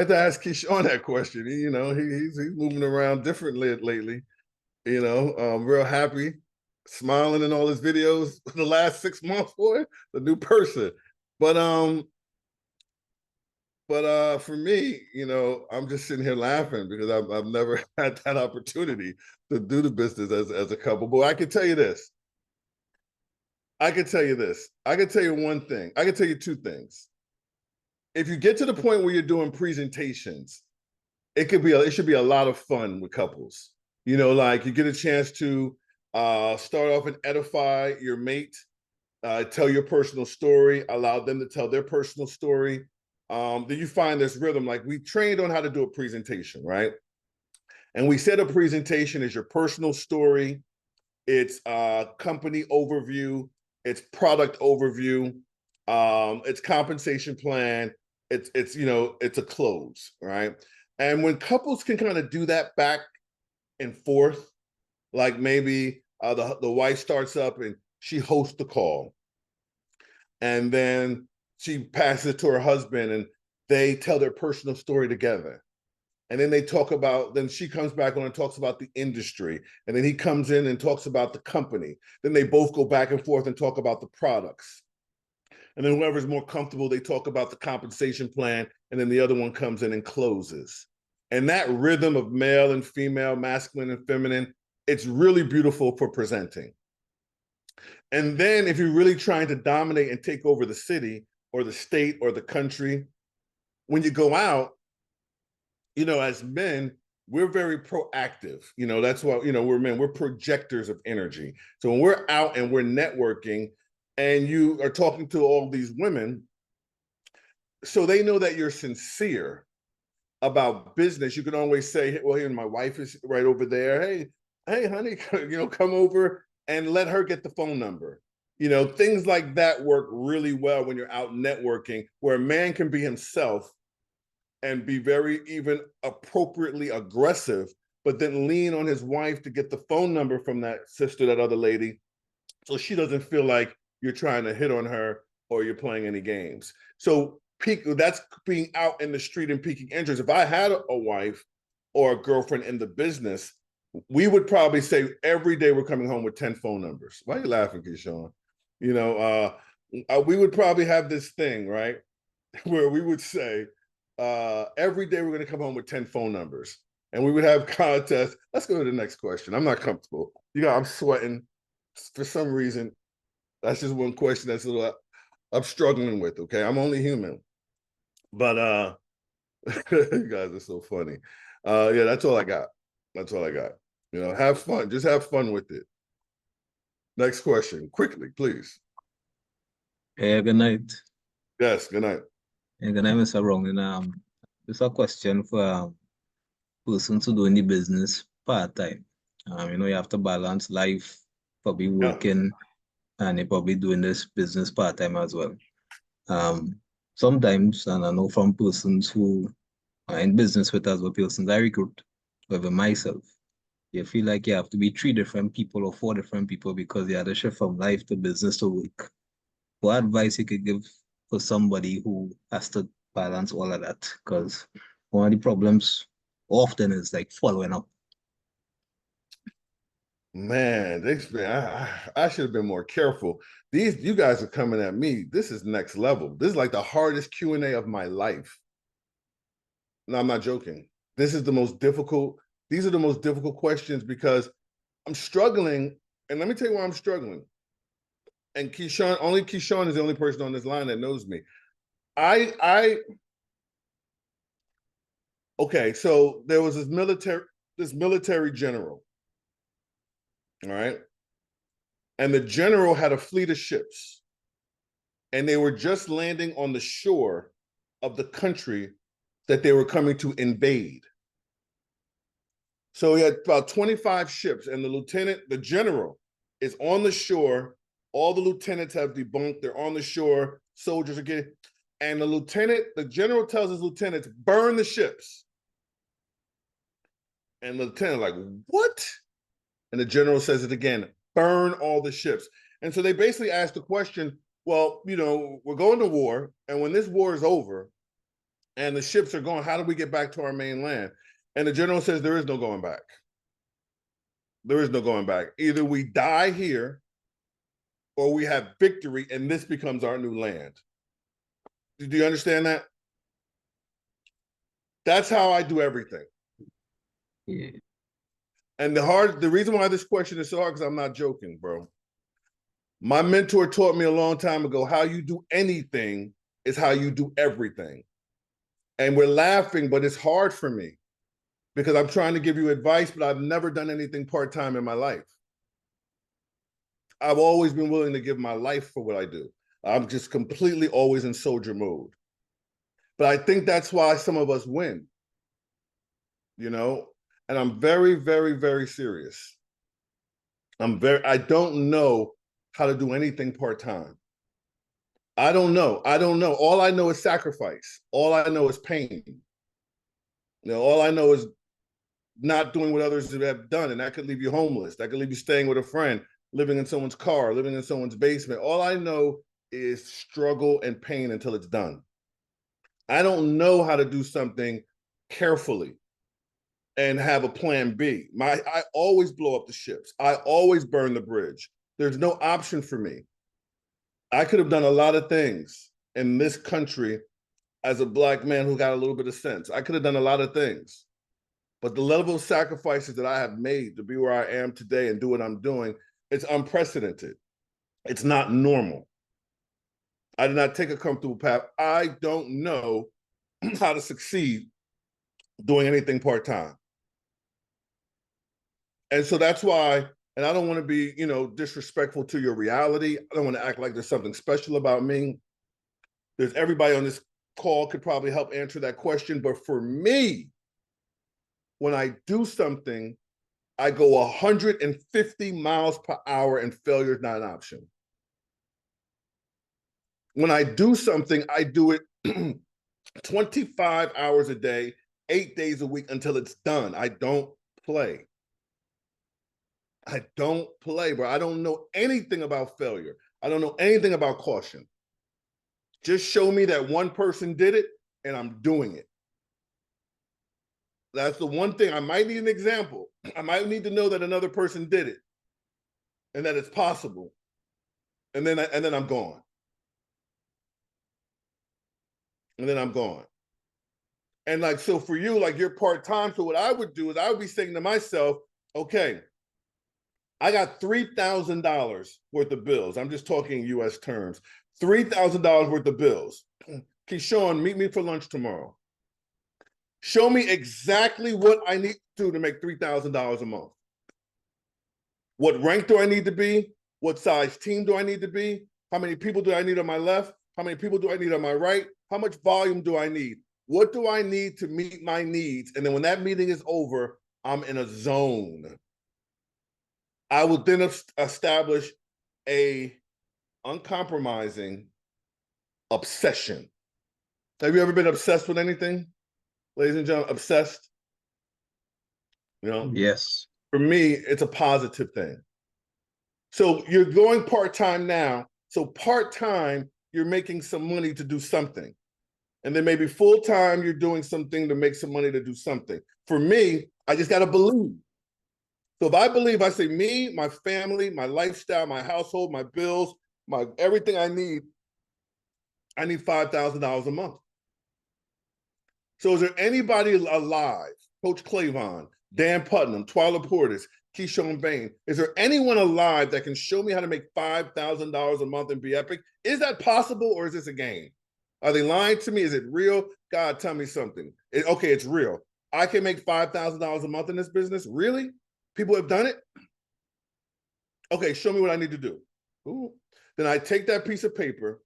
to ask Keyshawn that question. He's moving around differently lately, real happy, smiling in all his videos for the last 6 months, boy, the new person. But for me, I'm just sitting here laughing because I've never had that opportunity to do the business as a couple. But I can tell you this. I can tell you one thing. I can tell you 2 things. If you get to the point where you're doing presentations, it should be a lot of fun with couples. Like you get a chance to start off and edify your mate, tell your personal story, allow them to tell their personal story. Then you find this rhythm. Like we trained on how to do a presentation, right? And we said a presentation is your personal story, it's a company overview, it's product overview, it's compensation plan, it's it's a close, right? And when couples can kind of do that back and forth, like maybe the wife starts up and she hosts the call, and then she passes it to her husband and they tell their personal story together. And then they talk about, then she comes back on and talks about the industry. And then he comes in and talks about the company. Then they both go back and forth and talk about the products. And then whoever's more comfortable, they talk about the compensation plan. And then the other one comes in and closes. And that rhythm of male and female, masculine and feminine, it's really beautiful for presenting. And then if you're really trying to dominate and take over the city or the state or the country, when you go out, as men, we're very proactive. That's why, we're men, we're projectors of energy. So when we're out and we're networking and you are talking to all these women, so they know that you're sincere about business, you can always say, well, here, my wife is right over there. Hey, honey, come over and let her get the phone number. Things like that work really well when you're out networking, where a man can be himself and be very even appropriately aggressive, but then lean on his wife to get the phone number from that sister, that other lady, so she doesn't feel like you're trying to hit on her or you're playing any games. So that's being out in the street and piquing interest. If I had a wife or a girlfriend in the business, we would probably say every day we're coming home with 10 phone numbers. Why are you laughing, Keyshawn? We would probably have this thing, right? Where we would say, every day we're going to come home with 10 phone numbers, and we would have contests. Let's go to the next question. I'm not comfortable. I'm sweating for some reason. That's just one question that's a little I'm struggling with. Okay, I'm only human, but you guys are so funny. Yeah, that's all I got. That's all I got. Have fun. Just have fun with it. Next question, quickly, please. Yeah, good night. Yes, good night. Yeah, good night, Mr. Brown. It's a question for persons who doing the business part-time. You have to balance life, probably working, and you're probably doing this business part-time as well. Sometimes, and I know from persons who are in business with us, or persons I recruit, whether myself, you feel like you have to be 3 different people or 4 different people because you had to shift from life to business to work. What advice you could give for somebody who has to balance all of that? Because one of the problems often is like following up. Man, I should have been more careful. You guys are coming at me. This is next level. This is like the hardest Q&A of my life. No, I'm not joking. This is the most difficult. These are the most difficult questions because I'm struggling. And let me tell you why I'm struggling. And only Keyshawn is the only person on this line that knows me. Okay, so there was this military general. All right. And the general had a fleet of ships. And they were just landing on the shore of the country that they were coming to invade. So he had about 25 ships, and the general is on the shore. All the lieutenants have debunked. They're on the shore. Soldiers are getting, and the general tells his lieutenants, burn the ships. And the lieutenant like, what? And the general says it again, burn all the ships. And so they basically asked the question, well, we're going to war, and when this war is over and the ships are gone, how do we get back to our mainland? And the general says, there is no going back. There is no going back. Either we die here or we have victory and this becomes our new land. Do you understand that? That's how I do everything. Yeah. And the reason why this question is so hard, because I'm not joking, bro. My mentor taught me a long time ago, how you do anything is how you do everything. And we're laughing, but it's hard for me because I'm trying to give you advice, but I've never done anything part-time in my life. I've always been willing to give my life for what I do. I'm just completely always in soldier mode. But I think that's why some of us win. And I'm very, very, very serious. I don't know how to do anything part-time. I don't know. All I know is sacrifice. All I know is pain. All I know is not doing what others have done. And that could leave you homeless. That could leave you staying with a friend, living in someone's car, living in someone's basement. All I know is struggle and pain until it's done. I don't know how to do something carefully and have a plan B. I always blow up the ships. I always burn the bridge. There's no option for me. I could have done a lot of things in this country as a Black man who got a little bit of sense. I could have done a lot of things. But the level of sacrifices that I have made to be where I am today and do what I'm doing, it's unprecedented. It's not normal. I did not take a comfortable path. I don't know how to succeed doing anything part-time. And so that's why, and I don't want to be, disrespectful to your reality. I don't want to act like there's something special about me. There's everybody on this call could probably help answer that question. But for me, when I do something, I go 150 miles per hour and failure is not an option. When I do something, I do it 25 hours a day, 8 days a week until it's done. I don't play. I don't play, bro. I don't know anything about failure. I don't know anything about caution. Just show me that one person did it and I'm doing it. That's the one thing. I might need an example. I might need to know that another person did it and that it's possible. And then I'm gone. And then I'm gone. And so for you, you're part-time. So what I would do is I would be saying to myself, okay, I got $3,000 worth of bills. I'm just talking US terms. $3,000 worth of bills. Keyshawn, meet me for lunch tomorrow. Show me exactly what I need to do to make $3,000 a month. What rank do I need to be? What size team do I need to be? How many people do I need on my left? How many people do I need on my right? How much volume do I need? What do I need to meet my needs? And then when that meeting is over, I'm in a zone. I will then establish a uncompromising obsession. Have you ever been obsessed with anything? Ladies and gentlemen, obsessed? Yes. For me, it's a positive thing. So you're going part-time now. So part-time, you're making some money to do something. And then maybe full-time, you're doing something to make some money to do something. For me, I just got to believe. So if I believe, I say me, my family, my lifestyle, my household, my bills, my everything I need $5,000 a month. So is there anybody alive, Coach Clavon, Dan Putnam, Twyla Portis, Keyshawn Bain, is there anyone alive that can show me how to make $5,000 a month and be epic? Is that possible or is this a game? Are they lying to me? Is it real? God, tell me something. Okay, it's real. I can make $5,000 a month in this business? Really? People have done it? Okay, show me what I need to do. Ooh. Then I take that piece of paper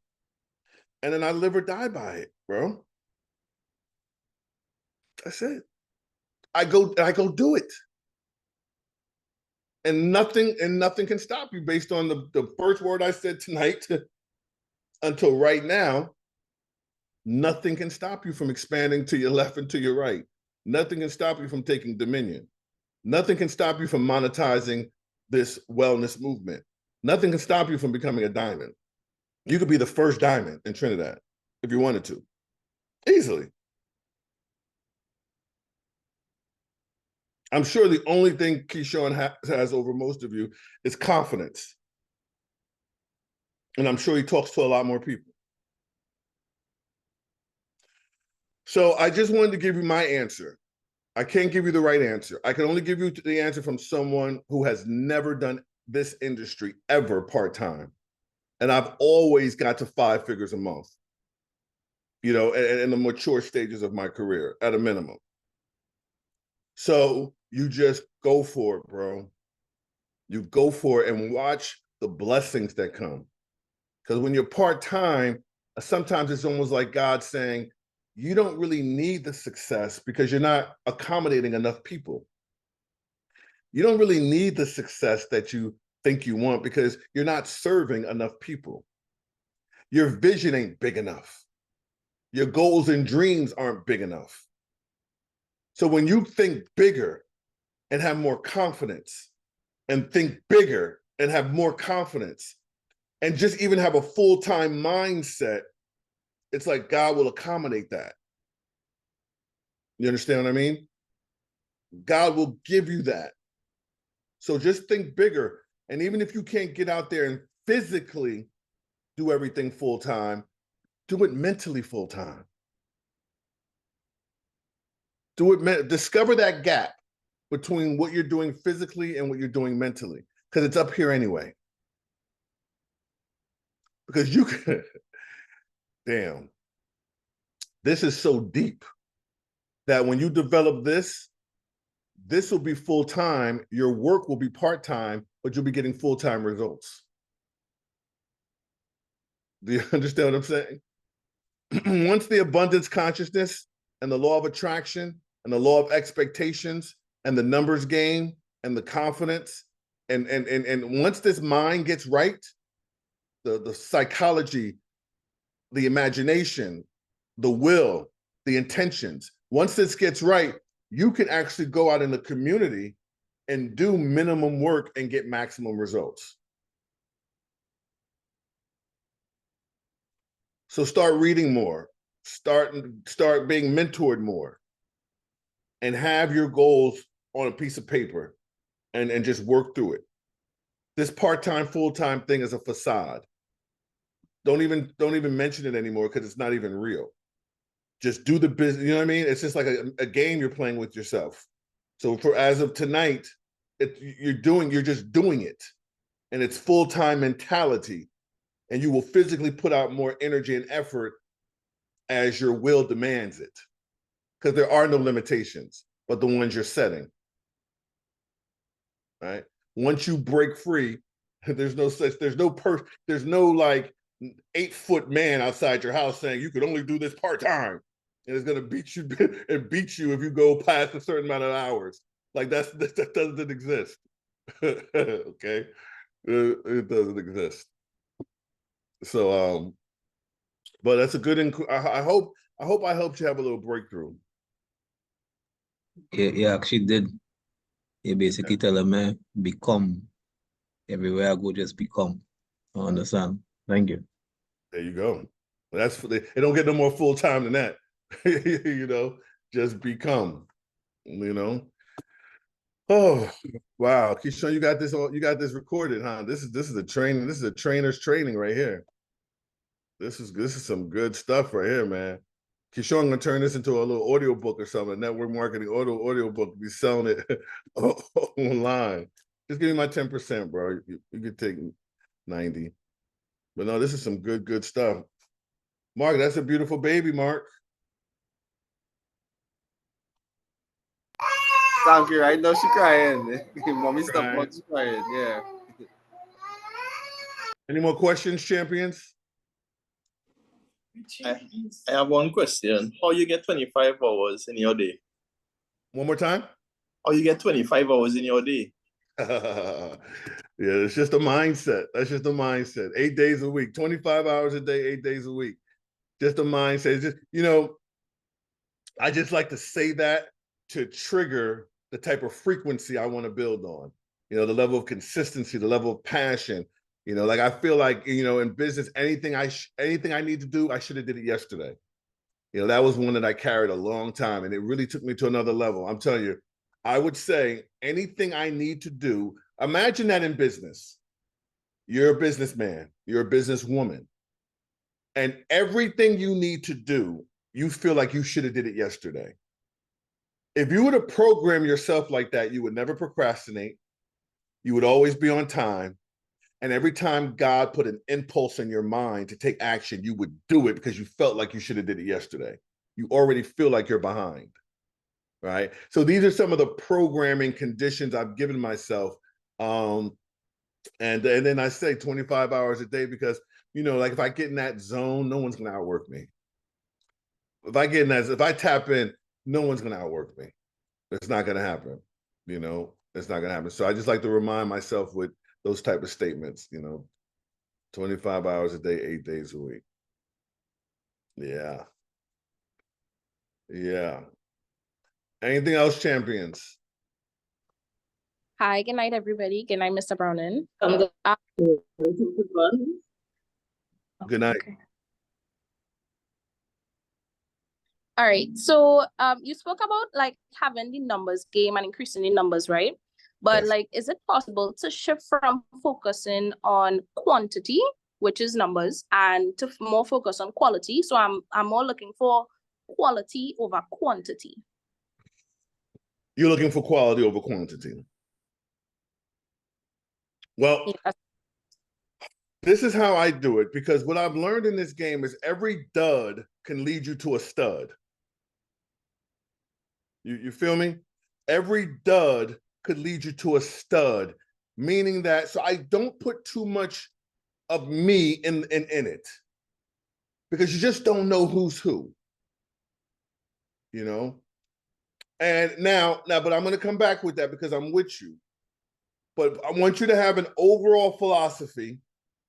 and then I live or die by it, bro. That's it. I go do it. And nothing can stop you based on the first word I said tonight until right now. Nothing can stop you from expanding to your left and to your right. Nothing can stop you from taking dominion. Nothing can stop you from monetizing this wellness movement. Nothing can stop you from becoming a diamond. You could be the first diamond in Trinidad if you wanted to, easily. I'm sure the only thing Keyshawn has over most of you is confidence. And I'm sure he talks to a lot more people. So I just wanted to give you my answer. I can't give you the right answer. I can only give you the answer from someone who has never done this industry ever part-time. And I've always got to 5 figures a month, in the mature stages of my career at a minimum. So you just go for it, bro. You go for it and watch the blessings that come. Because when you're part-time, sometimes it's almost like God saying, you don't really need the success because you're not accommodating enough people. You don't really need the success that you think you want because you're not serving enough people. Your vision ain't big enough. Your goals and dreams aren't big enough. So when you think bigger and have more confidence, and think bigger and have more confidence, and just even have a full-time mindset, it's like God will accommodate that. You understand what I mean? God will give you that. So just think bigger. And even if you can't get out there and physically do everything full-time, do it mentally full-time. Discover that gap between what you're doing physically and what you're doing mentally, because it's up here anyway. Because you can, damn, this is so deep that when you develop this will be full-time, your work will be part-time, but you'll be getting full-time results. Do you understand what I'm saying? Once the abundance consciousness and the law of attraction and the law of expectations and the numbers game and the confidence and once this mind gets right, the psychology, the imagination, the will, the intentions, once this gets right, you can actually go out in the community and do minimum work and get maximum results. So start reading more, start being mentored more, and have your goals on a piece of paper and just work through it. This part-time, full-time thing is a facade. Don't even mention it anymore because it's not even real. Just do the business, you know what I mean? It's just like a game you're playing with yourself. So for as of tonight, you're just doing it. And it's full-time mentality. And you will physically put out more energy and effort as your will demands it. Because there are no limitations, but the ones you're setting. Right? Once you break free, there's no like 8-foot man outside your house saying you could only do this part-time. And it's gonna beat you and beat you if you go past a certain amount of hours. Like that doesn't exist. Okay, it doesn't exist. So, but that's a good. I hope I helped you have a little breakthrough. Yeah, actually did. You basically tell them, man, become. Everywhere I go, just become. I understand. Thank you. There you go. They don't get no more full-time than that. You know, just become. You know. Oh wow, Keyshawn, you got this recorded, huh? This is a training. This is a trainer's training right here. This is some good stuff right here, man. Keyshawn gonna turn this into a little audio book or something. A network marketing audio book. Be selling it online. Just give me my 10%, bro. You could take 90. But no, this is some good stuff. Mark, that's a beautiful baby, Mark. Thank you. Right now she crying. Mommy stop Crying. she's crying. Yeah. Any more questions, champions? I have one question. How you get 25 hours in your day? One more time? How you get 25 hours in your day? Yeah, it's just a mindset. That's just a mindset. 8 days a week, 25 hours a day, 8 days a week. Just a mindset. It's just, you know, I just like to say that to trigger the type of frequency I want to build on. You know, the level of consistency, the level of passion. You know, like I feel like, you know, in business, anything I need to do, I should have did it yesterday. You know, that was one that I carried a long time, and it really took me to another level. I'm telling you, I would say anything I need to do, imagine that in business. You're a businessman, you're a businesswoman, and everything you need to do, you feel like you should have did it yesterday. If you were to program yourself like that, you would never procrastinate. You would always be on time. And every time God put an impulse in your mind to take action, you would do it because you felt like you should have did it yesterday. You already feel like you're behind, right? So these are some of the programming conditions I've given myself. And then I say 25 hours a day because, you know, like if I get in that zone, no one's going to outwork me. If I tap in, no one's going to outwork me. It's not going to happen, you know? It's not gonna happen. So I just like to remind myself with those type of statements, 25 hours a day, 8 days a week. Yeah. Yeah. Anything else, champions? Hi, good night, everybody. Good night, Mr. Browning. Good night. Okay. All right. So you spoke about like having the numbers game and increasing the numbers, right? But Yes. like, is it possible to shift from focusing on quantity, which is numbers, and to more focus on quality? So I'm more looking for quality over quantity. You're looking for quality over quantity. Well, Yes. this is how I do it, because what I've learned in this game is every dud can lead you to a stud. You feel me? Every dud could lead you to a stud, meaning that, so I don't put too much of me in it, because you just don't know who's who, And now, but I'm going to come back with that because I'm with you. But I want you to have an overall philosophy,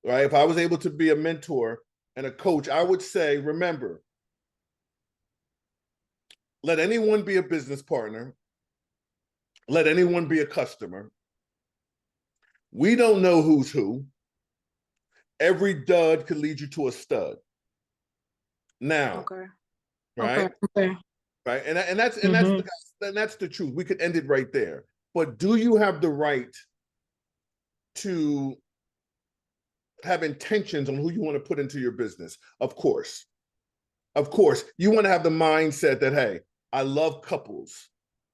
right? If I was able to be a mentor and a coach, I would say, remember, let anyone be a business partner. Let anyone be a customer. We don't know who's who. Every dud could lead you to a stud. Now, Okay. right? Okay. Right, and that's the truth. We could end it right there. But do you have the right to have intentions on who you want to put into your business? Of course. Of course, you want to have the mindset that, hey, I love couples.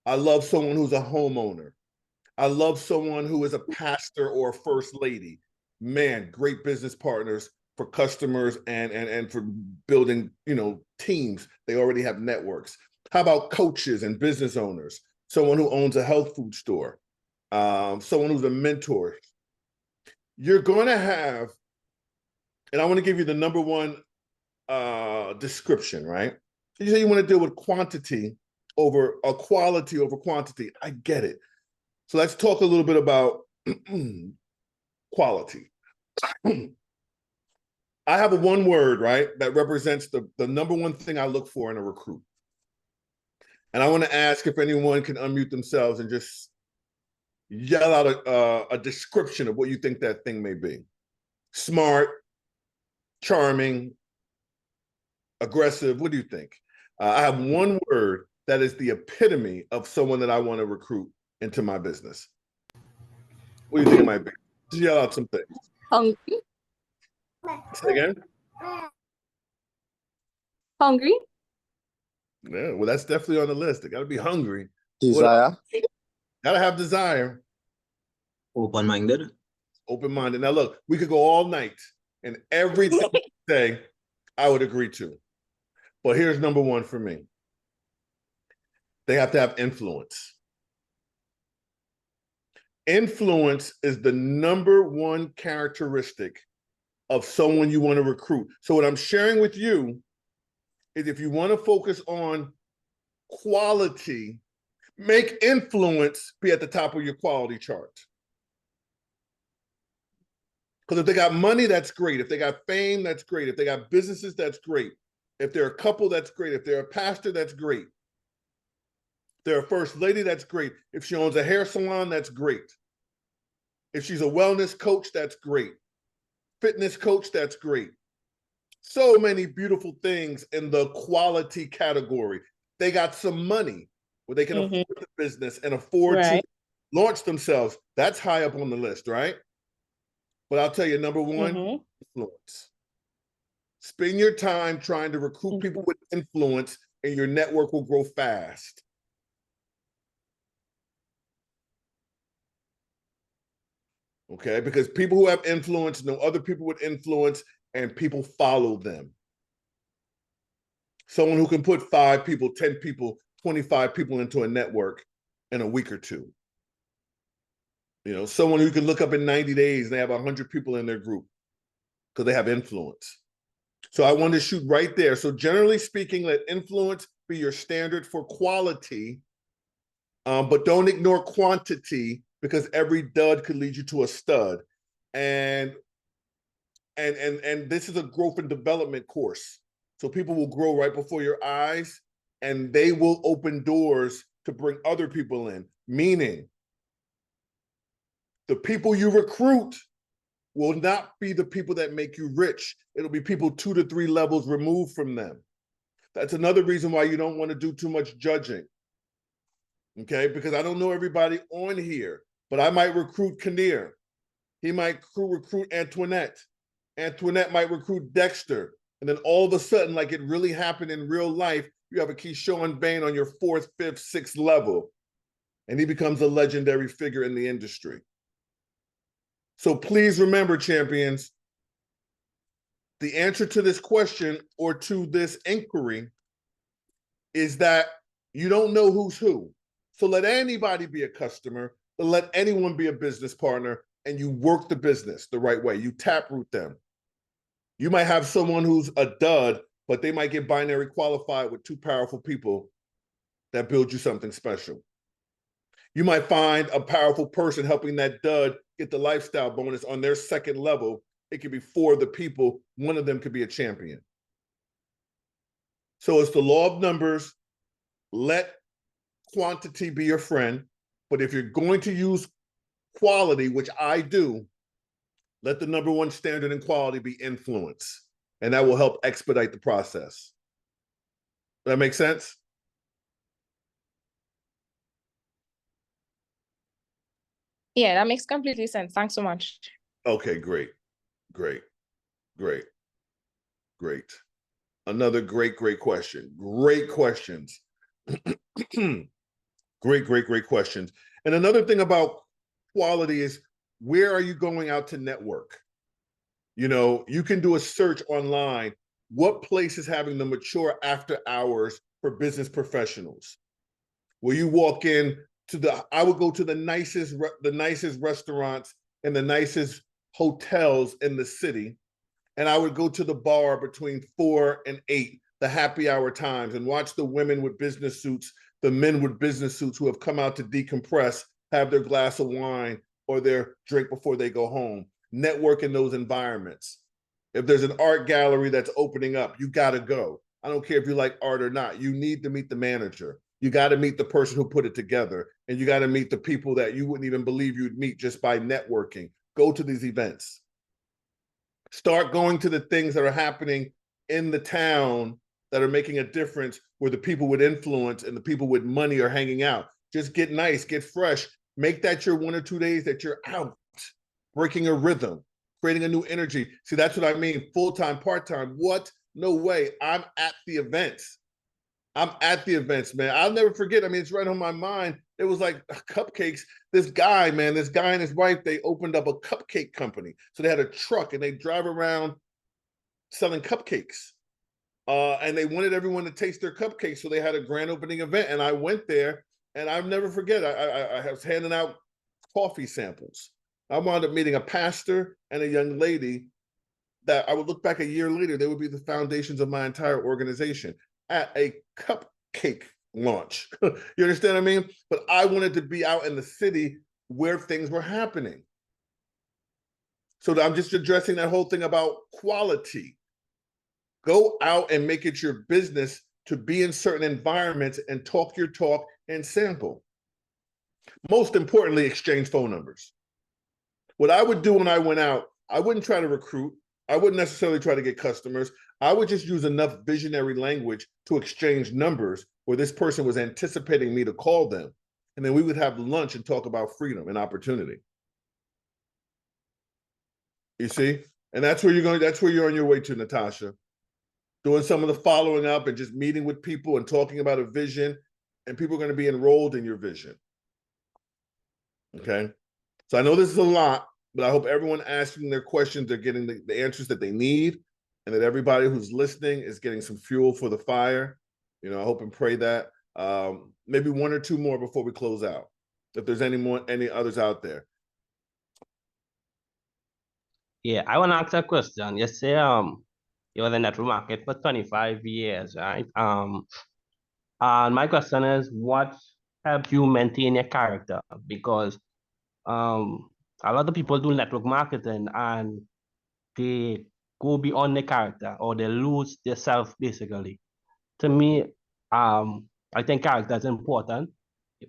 I love someone who's a homeowner. I love someone who is a pastor or a first lady. Man, great business partners for customers and for building, teams. They already have networks. How about coaches and business owners? Someone who owns a health food store, someone who's a mentor. You're going to have, and I want to give you the number one description, right? So you say you want to deal with quantity over quality over quantity. I get it. So let's talk a little bit about quality. I have a one word, right, that represents the number one thing I look for in a recruit. And I want to ask if anyone can unmute themselves and just yell out a description of what you think that thing may be. Smart, charming, aggressive. What do you think? I have one word that is the epitome of someone that I want to recruit into my business. What do you think it might be? Just yell out some things. Hungry. Say again? Hungry. Yeah, well, that's definitely on the list. They got to be hungry. Desire. Got to have desire. Open-minded. Open-minded. Now, look, we could go all night, and everything you say, I would agree to. But here's number one for me. They have to have influence. Influence is the number one characteristic of someone you want to recruit. So what I'm sharing with you is, if you want to focus on quality, make influence be at the top of your quality chart. Because if they got money, that's great. If they got fame, that's great. If they got businesses, that's great. If they're a couple, that's great. If they're a pastor, that's great. If they're a first lady, that's great. If she owns a hair salon, that's great. If she's a wellness coach, that's great. Fitness coach, that's great. So many beautiful things in the quality category. They got some money where they can afford the business and afford to launch themselves. That's high up on the list, right? But I'll tell you, number one, influence. Spend your time trying to recruit people with influence, and your network will grow fast. Okay, because people who have influence know other people with influence, and people follow them. Someone who can put 5 people, 10 people, 25 people into a network in a week or two. Someone who can look up in 90 days and they have 100 people in their group because they have influence. So I wanted to shoot right there. So generally speaking, let influence be your standard for quality. But don't ignore quantity, because every dud could lead you to a stud. And this is a growth and development course. So people will grow right before your eyes, and they will open doors to bring other people in. Meaning, the people you recruit will not be the people that make you rich. It'll be people 2 to 3 levels removed from them. That's another reason why you don't want to do too much judging. Okay, because I don't know everybody on here, but I might recruit Kinnear. He might recruit Antoinette. Antoinette might recruit Dexter. And then all of a sudden, like it really happened in real life, you have a Keyshawn Bain on your 4th, 5th, 6th level, and he becomes a legendary figure in the industry. So please remember, champions, the answer to this question or to this inquiry is that you don't know who's who. So let anybody be a customer, but let anyone be a business partner, and you work the business the right way. You taproot them. You might have someone who's a dud, but they might get binary qualified with 2 powerful people that build you something special. You might find a powerful person helping that dud get the lifestyle bonus on their 2nd level. It could be 4 of the people. One of them could be a champion. So it's the law of numbers. Let quantity be your friend. But if you're going to use quality, which I do, let the number 1 standard in quality be influence. And that will help expedite the process. Does that make sense? Yeah, that makes completely sense. Thanks so much. Okay, great. Another great question. Great questions. Great questions. And another thing about quality is, where are you going out to network? You know, you can do a search online. What place is having the mature after hours for business professionals? Where you walk in to I would go to the nicest restaurants and the nicest hotels in the city. And I would go to the bar between 4 and 8, the happy hour times, and watch the women with business suits, the men with business suits who have come out to decompress, have their glass of wine or their drink before they go home. Network in those environments. If there's an art gallery that's opening up, you got to go. I don't care if you like art or not. You need to meet the manager. You got to meet the person who put it together. And you got to meet the people that you wouldn't even believe you'd meet just by networking. Go to these events. Start going to the things that are happening in the town that are making a difference, where the people with influence and the people with money are hanging out. Just get nice, get fresh. Make that your 1 or 2 days that you're out, breaking a rhythm, creating a new energy. See, that's what I mean. Full-time, part-time. What? No way. I'm at the events. Man. I'll never forget. I mean, it's right on my mind. It was like cupcakes. This guy and his wife, they opened up a cupcake company. So they had a truck and they drive around selling cupcakes. And they wanted everyone to taste their cupcakes. So they had a grand opening event. And I went there, and I'll never forget. I was handing out coffee samples. I wound up meeting a pastor and a young lady that I would look back a year later, they would be the foundations of my entire organization at a cupcake launch. You understand what I mean? But I wanted to be out in the city where things were happening. So I'm just addressing that whole thing about quality. Go out and make it your business to be in certain environments and talk your talk and sample. Most importantly, exchange phone numbers. What I would do when I went out, I wouldn't try to recruit. I wouldn't necessarily try to get customers. I would just use enough visionary language to exchange numbers where this person was anticipating me to call them. And then we would have lunch and talk about freedom and opportunity. You see? And that's where you're on your way to, Natasha. Doing some of the following up and just meeting with people and talking about a vision, and people are going to be enrolled in your vision. Okay? So I know this is a lot, but I hope everyone asking their questions, they're getting the answers that they need, and that everybody who's listening is getting some fuel for the fire. You know, I hope and pray that. Maybe 1 or 2 more before we close out, if there's any others out there. Yeah, I want to ask a question. You say you were in the network market for 25 years, right? And my question is, what help you maintain your character? Because a lot of people do network marketing and they go beyond their character or they lose their self basically. To me, I think character is important.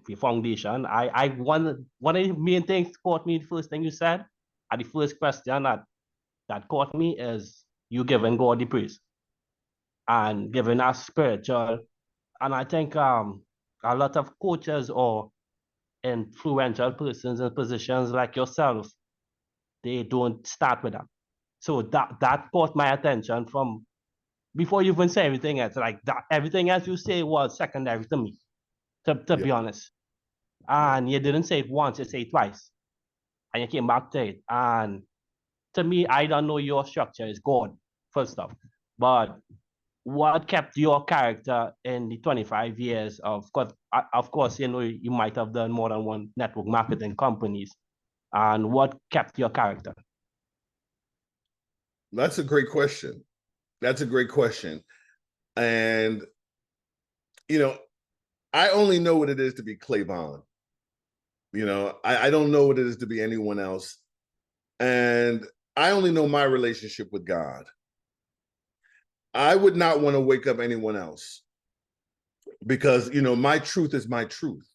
The foundation. One of the main things caught me, the first thing you said, and the first question that caught me is you giving God the praise and giving us spiritual. And I think a lot of coaches or influential persons in positions like yourself, they don't start with that. So that caught my attention from before you even say everything else. Like that, everything else you say was secondary to me, to be honest. And you didn't say it once, you say it twice, and you came back to it. And to me, I don't know your structure is God, first off, but what kept your character in the 25 years of course, you know, you might have done more than one network marketing companies, and what kept your character? That's a great question. That's a great question. And, you know, I only know what it is to be Clavon. You know, I don't know what it is to be anyone else. And I only know my relationship with God. I would not want to wake up anyone else because, you know, my truth is my truth.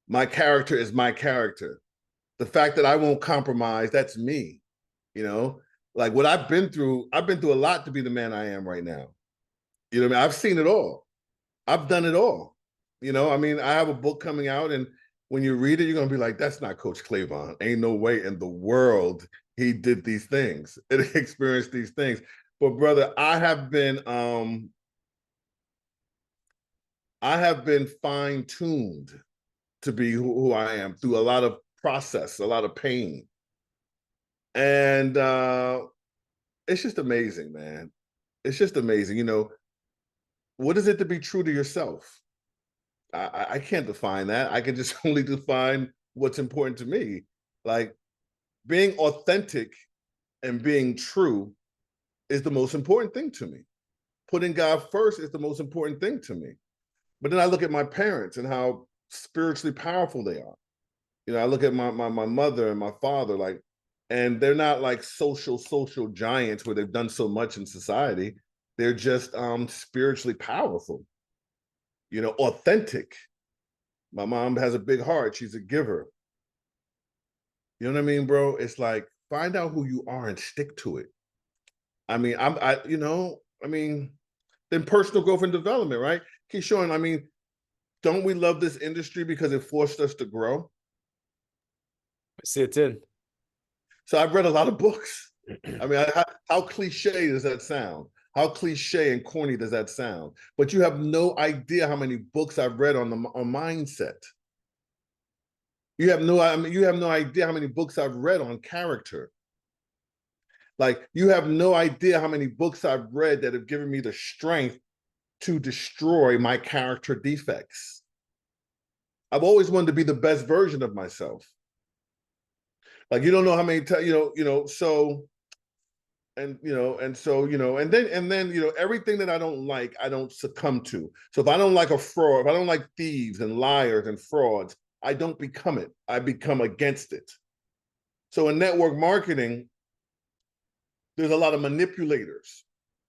My character is my character. The fact that I won't compromise, that's me. You know, like what I've been through a lot to be the man I am right now. You know what I mean? I've seen it all. I've done it all. You know, I mean, I have a book coming out, and when you read it, you're gonna be like, that's not Coach Clavon. Ain't no way in the world he did these things and experienced these things. But brother, I have been fine-tuned to be who I am through a lot of process, a lot of pain. And it's just amazing, man. It's just amazing. You know, what is it to be true to yourself? I can't define that. I can just only define what's important to me. Like being authentic and being true is the most important thing to me. Putting God first is the most important thing to me. But then I look at my parents and how spiritually powerful they are. You know, I look at my mother and my father, like, and they're not like social giants where they've done so much in society. They're just spiritually powerful, you know, authentic. My mom has a big heart. She's a giver. You know what I mean, bro? It's like, find out who you are and stick to it. I mean, then personal growth and development, right? Keyshawn, I mean, don't we love this industry because it forced us to grow? Sit in. So I've read a lot of books. I mean, how cliche does that sound? How cliche and corny does that sound? But you have no idea how many books I've read on mindset. You have no idea how many books I've read on character. Like, you have no idea how many books I've read that have given me the strength to destroy my character defects. I've always wanted to be the best version of myself. Like, you don't know how many times, so then, everything that I don't like, I don't succumb to. So if I don't like a fraud, if I don't like thieves and liars and frauds, I don't become it. I become against it. So in network marketing, there's a lot of manipulators,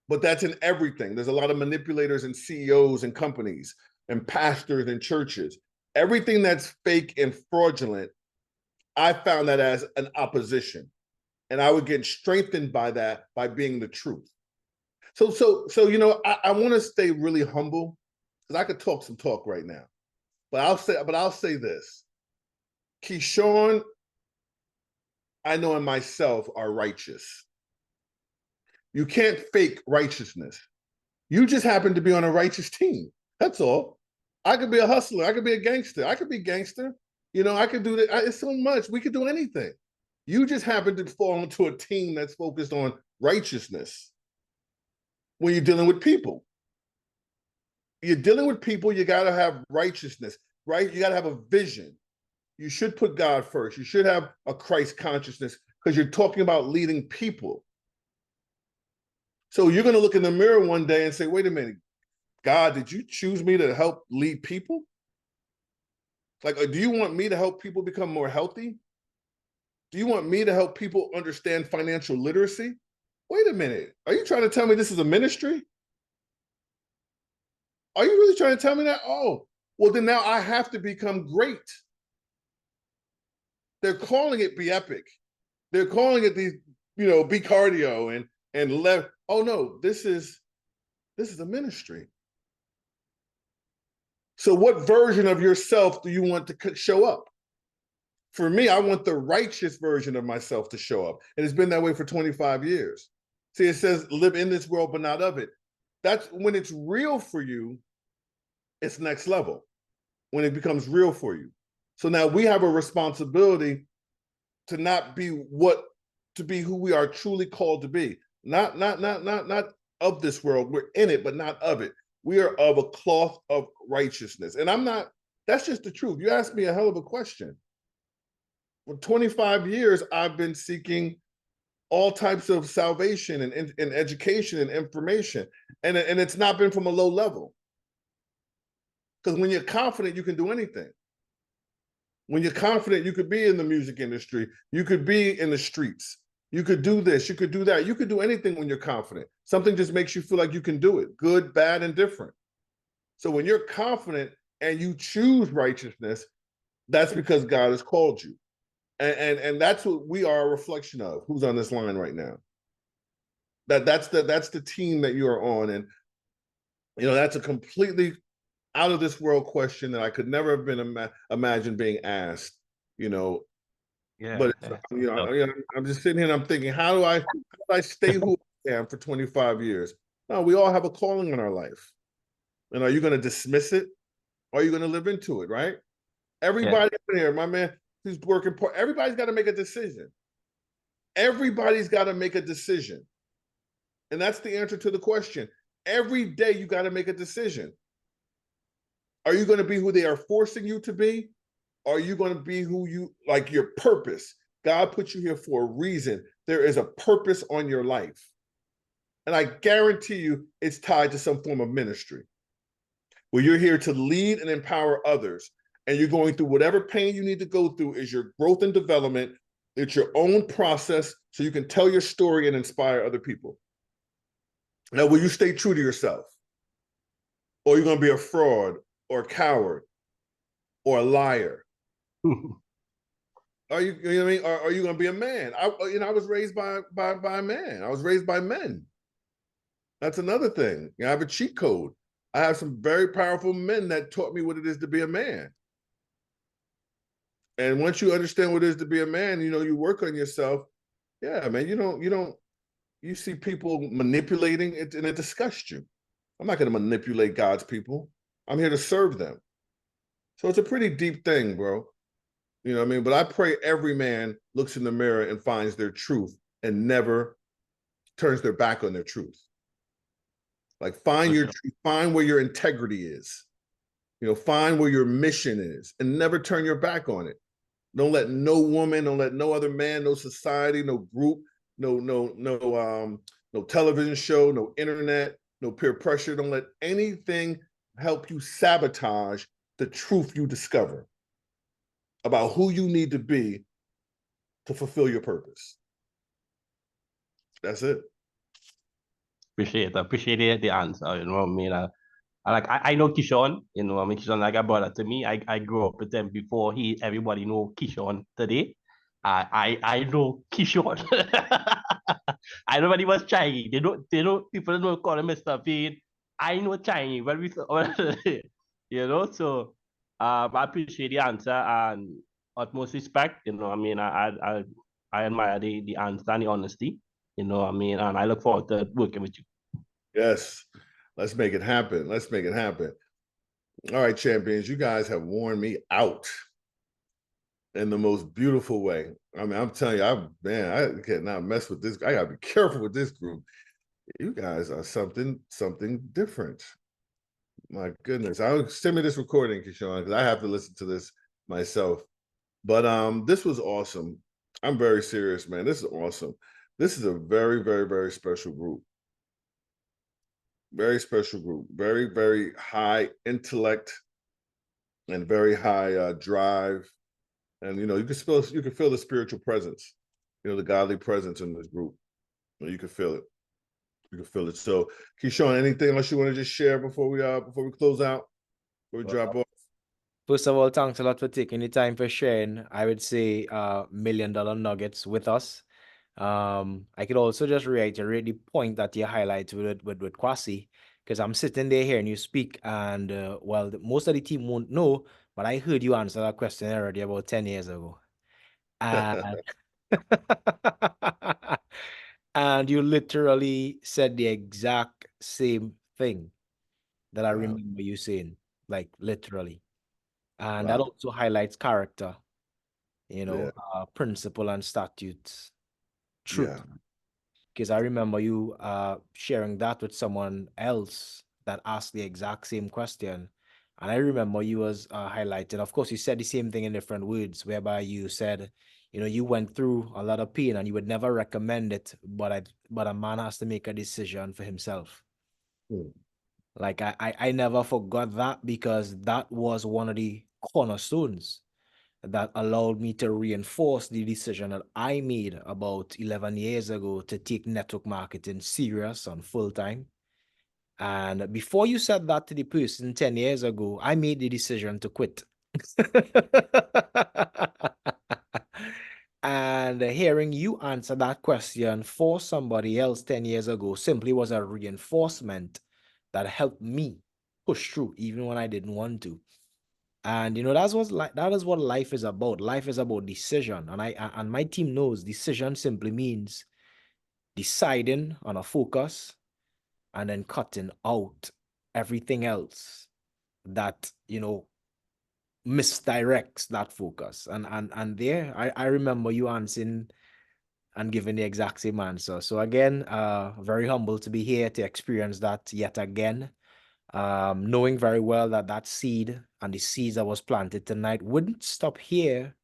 but that's in everything. There's a lot of manipulators and CEOs and companies and pastors and churches. Everything that's fake and fraudulent, I found that as an opposition. And I would get strengthened by that by being the truth. So I want to stay really humble because I could talk some talk right now. But I'll say this. Keyshawn, I know, and myself are righteous. You can't fake righteousness. You just happen to be on a righteous team. That's all. I could be a hustler. I could be a gangster. I could be gangster. You know, I could do that. It's so much. We could do anything. You just happen to fall into a team that's focused on righteousness. When you're dealing with people, you got to have righteousness, right? You got to have a vision. You should put God first. You should have a Christ consciousness because you're talking about leading people. So you're going to look in the mirror one day and say, wait a minute, God, did you choose me to help lead people? Like, do you want me to help people become more healthy? Do you want me to help people understand financial literacy? Wait a minute. Are you trying to tell me this is a ministry? Are you really trying to tell me that? Oh, well, then now I have to become great. They're calling it Be Epic. They're calling it these, Be Cardio and left. Oh no, this is a ministry. So what version of yourself do you want to show up? For me, I want the righteous version of myself to show up. And it's been that way for 25 years. See, it says live in this world, but not of it. That's when it's real for you, it's next level. When it becomes real for you. So now we have a responsibility to not be to be who we are truly called to be. Not of this world. We're in it, but not of it. We are of a cloth of righteousness. And that's just the truth. You asked me a hell of a question. For 25 years, I've been seeking all types of salvation and education and information. And it's not been from a low level. Because when you're confident, you can do anything. When you're confident, you could be in the music industry. You could be in the streets. You could do this. You could do that. You could do anything when you're confident. Something just makes you feel like you can do it. Good, bad, and different. So when you're confident and you choose righteousness, that's because God has called you. And that's what we are a reflection of. Who's on this line right now? That's the team that you are on. And, that's a completely out of this world question that I could never have been imagined being asked, Yeah. But I'm just sitting here and I'm thinking, how do I stay who I am for 25 years? No, we all have a calling in our life. And are you going to dismiss it? Or are you going to live into it, right? Everybody in here, my man who's working, everybody's got to make a decision. Everybody's got to make a decision. And that's the answer to the question. Every day you got to make a decision. Are you going to be who they are forcing you to be? Or are you going to be who you, like your purpose? God put you here for a reason. There is a purpose on your life. And I guarantee you it's tied to some form of ministry. Where you're here to lead and empower others. And you're going through whatever pain you need to go through is your growth and development. It's your own process so you can tell your story and inspire other people. Now, will you stay true to yourself? Or are you going to be a fraud or a coward or a liar? Are you, you know what I mean? Or are you going to be a man? I was raised by a man. I was raised by men. That's another thing. I have a cheat code. I have some very powerful men that taught me what it is to be a man. And once you understand what it is to be a man, you work on yourself. Yeah, man, you see people manipulating it and it disgusts you. I'm not going to manipulate God's people. I'm here to serve them. So it's a pretty deep thing, bro. You know what I mean? But I pray every man looks in the mirror and finds their truth and never turns their back on their truth. Like find your truth, find where your integrity is. Find where your mission is and never turn your back on it. Don't let no woman, don't let no other man, no society, no group, no television show, no internet, no peer pressure. Don't let anything help you sabotage the truth you discover about who you need to be to fulfill your purpose. That's it. Appreciate the answer. You know what I mean? I know Kishon. You know what I mean? Kishon like a brother to me. I grew up with him before everybody know Kishon today. I know Kishon. I know when he was Chinese. People don't call him Mr. Feed. I know Chinese when we so I appreciate the answer and utmost respect. You know what I mean? I admire the answer and the honesty. You know what I mean? And I look forward to working with you. Yes. Let's make it happen. Let's make it happen. All right, champions, you guys have worn me out in the most beautiful way. I mean, I'm telling you, I cannot mess with this. I gotta be careful with this group. You guys are something different. My goodness. Send me this recording, Kishon, because I have to listen to this myself. But this was awesome. I'm very serious, man. This is awesome. This is a very, very, very special group. Very special group. Very, very high intellect. and very high drive. And you can feel the spiritual presence, the godly presence in this group. You can feel it. You can feel it. So, Keyshawn, anything else you want to just share before we close out? Before we drop off? First of all, thanks a lot for taking the time for sharing, I would say, $1 million nuggets with us. I could also just reiterate the point that you highlighted with Kwasi, because I'm sitting there hearing you speak, and most of the team won't know, but I heard you answer that question already about 10 years ago. And, and you literally said the exact same thing that I remember you saying, like literally. And that also highlights character, principle and statutes, truth. Because I remember you sharing that with someone else that asked the exact same question. And I remember you was highlighting, of course, you said the same thing in different words, whereby you said, you went through a lot of pain and you would never recommend it, but a man has to make a decision for himself. Like I never forgot that, because that was one of the cornerstones that allowed me to reinforce the decision that I made about 11 years ago to take network marketing serious and full time. And before you said that to the person 10 years ago, I made the decision to quit. And hearing you answer that question for somebody else 10 years ago simply was a reinforcement that helped me push through even when I didn't want to. And that is what life is about. Life is about decision. And my team knows decision simply means deciding on a focus and then cutting out everything else that misdirects that focus. And there I remember you answering and giving the exact same answer. So again, very humble to be here to experience that yet again. Knowing very well that seed and the seeds that was planted tonight wouldn't stop here,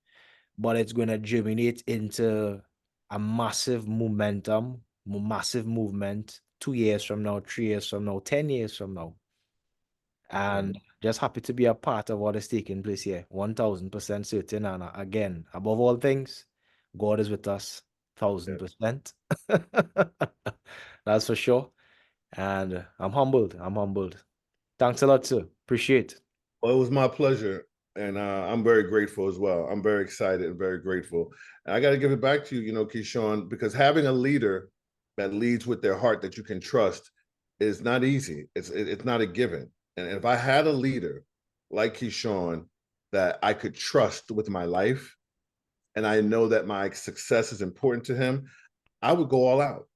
but it's going to germinate into a massive momentum, massive movement 2 years from now, 3 years from now, 10 years from now. And just happy to be a part of what is taking place here. 1000% certain. And again, above all things, God is with us 1000%. That's for sure. And I'm humbled. Thanks a lot, sir. Appreciate it. Well, it was my pleasure. And I'm very grateful as well. I'm very excited and very grateful. And I got to give it back to you, Keyshawn, because having a leader that leads with their heart that you can trust is not easy. It's not a given. And if I had a leader like Keyshawn that I could trust with my life, and I know that my success is important to him, I would go all out.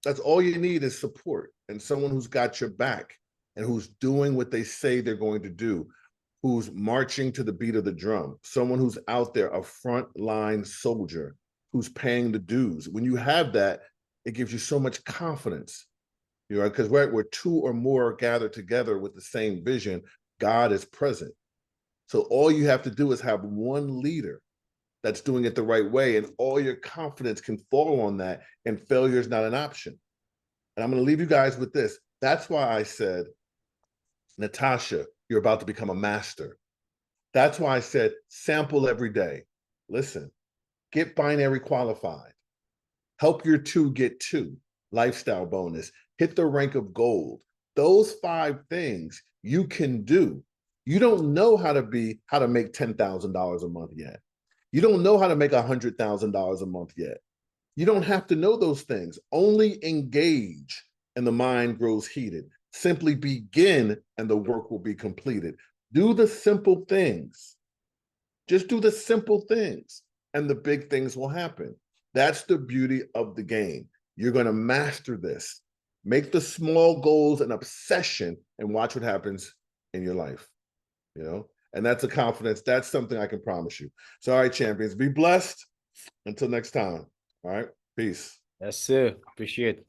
That's all you need is support and someone who's got your back and who's doing what they say they're going to do, who's marching to the beat of the drum, someone who's out there, a frontline soldier who's paying the dues. When you have that, it gives you so much confidence, because where two or more gathered together with the same vision, God is present. So all you have to do is have one leader that's doing it the right way, and all your confidence can fall on that, and failure is not an option. And I'm going to leave you guys with this. That's why I said, Natasha, you're about to become a master. That's why I said, sample every day. Listen, get binary qualified. Help your 2 get 2. Lifestyle bonus. Hit the rank of gold. Those 5 things you can do. You don't know how to make $10,000 a month yet. You don't know how to make $100,000 a month yet. You don't have to know those things. Only engage and the mind grows heated. Simply begin and the work will be completed. Do the simple things. Just do the simple things and the big things will happen. That's the beauty of the game. You're going to master this. Make the small goals an obsession and watch what happens in your life. And that's a confidence. That's something I can promise you. So, all right, champions, be blessed. Until next time. All right. Peace. Yes, sir. Appreciate it.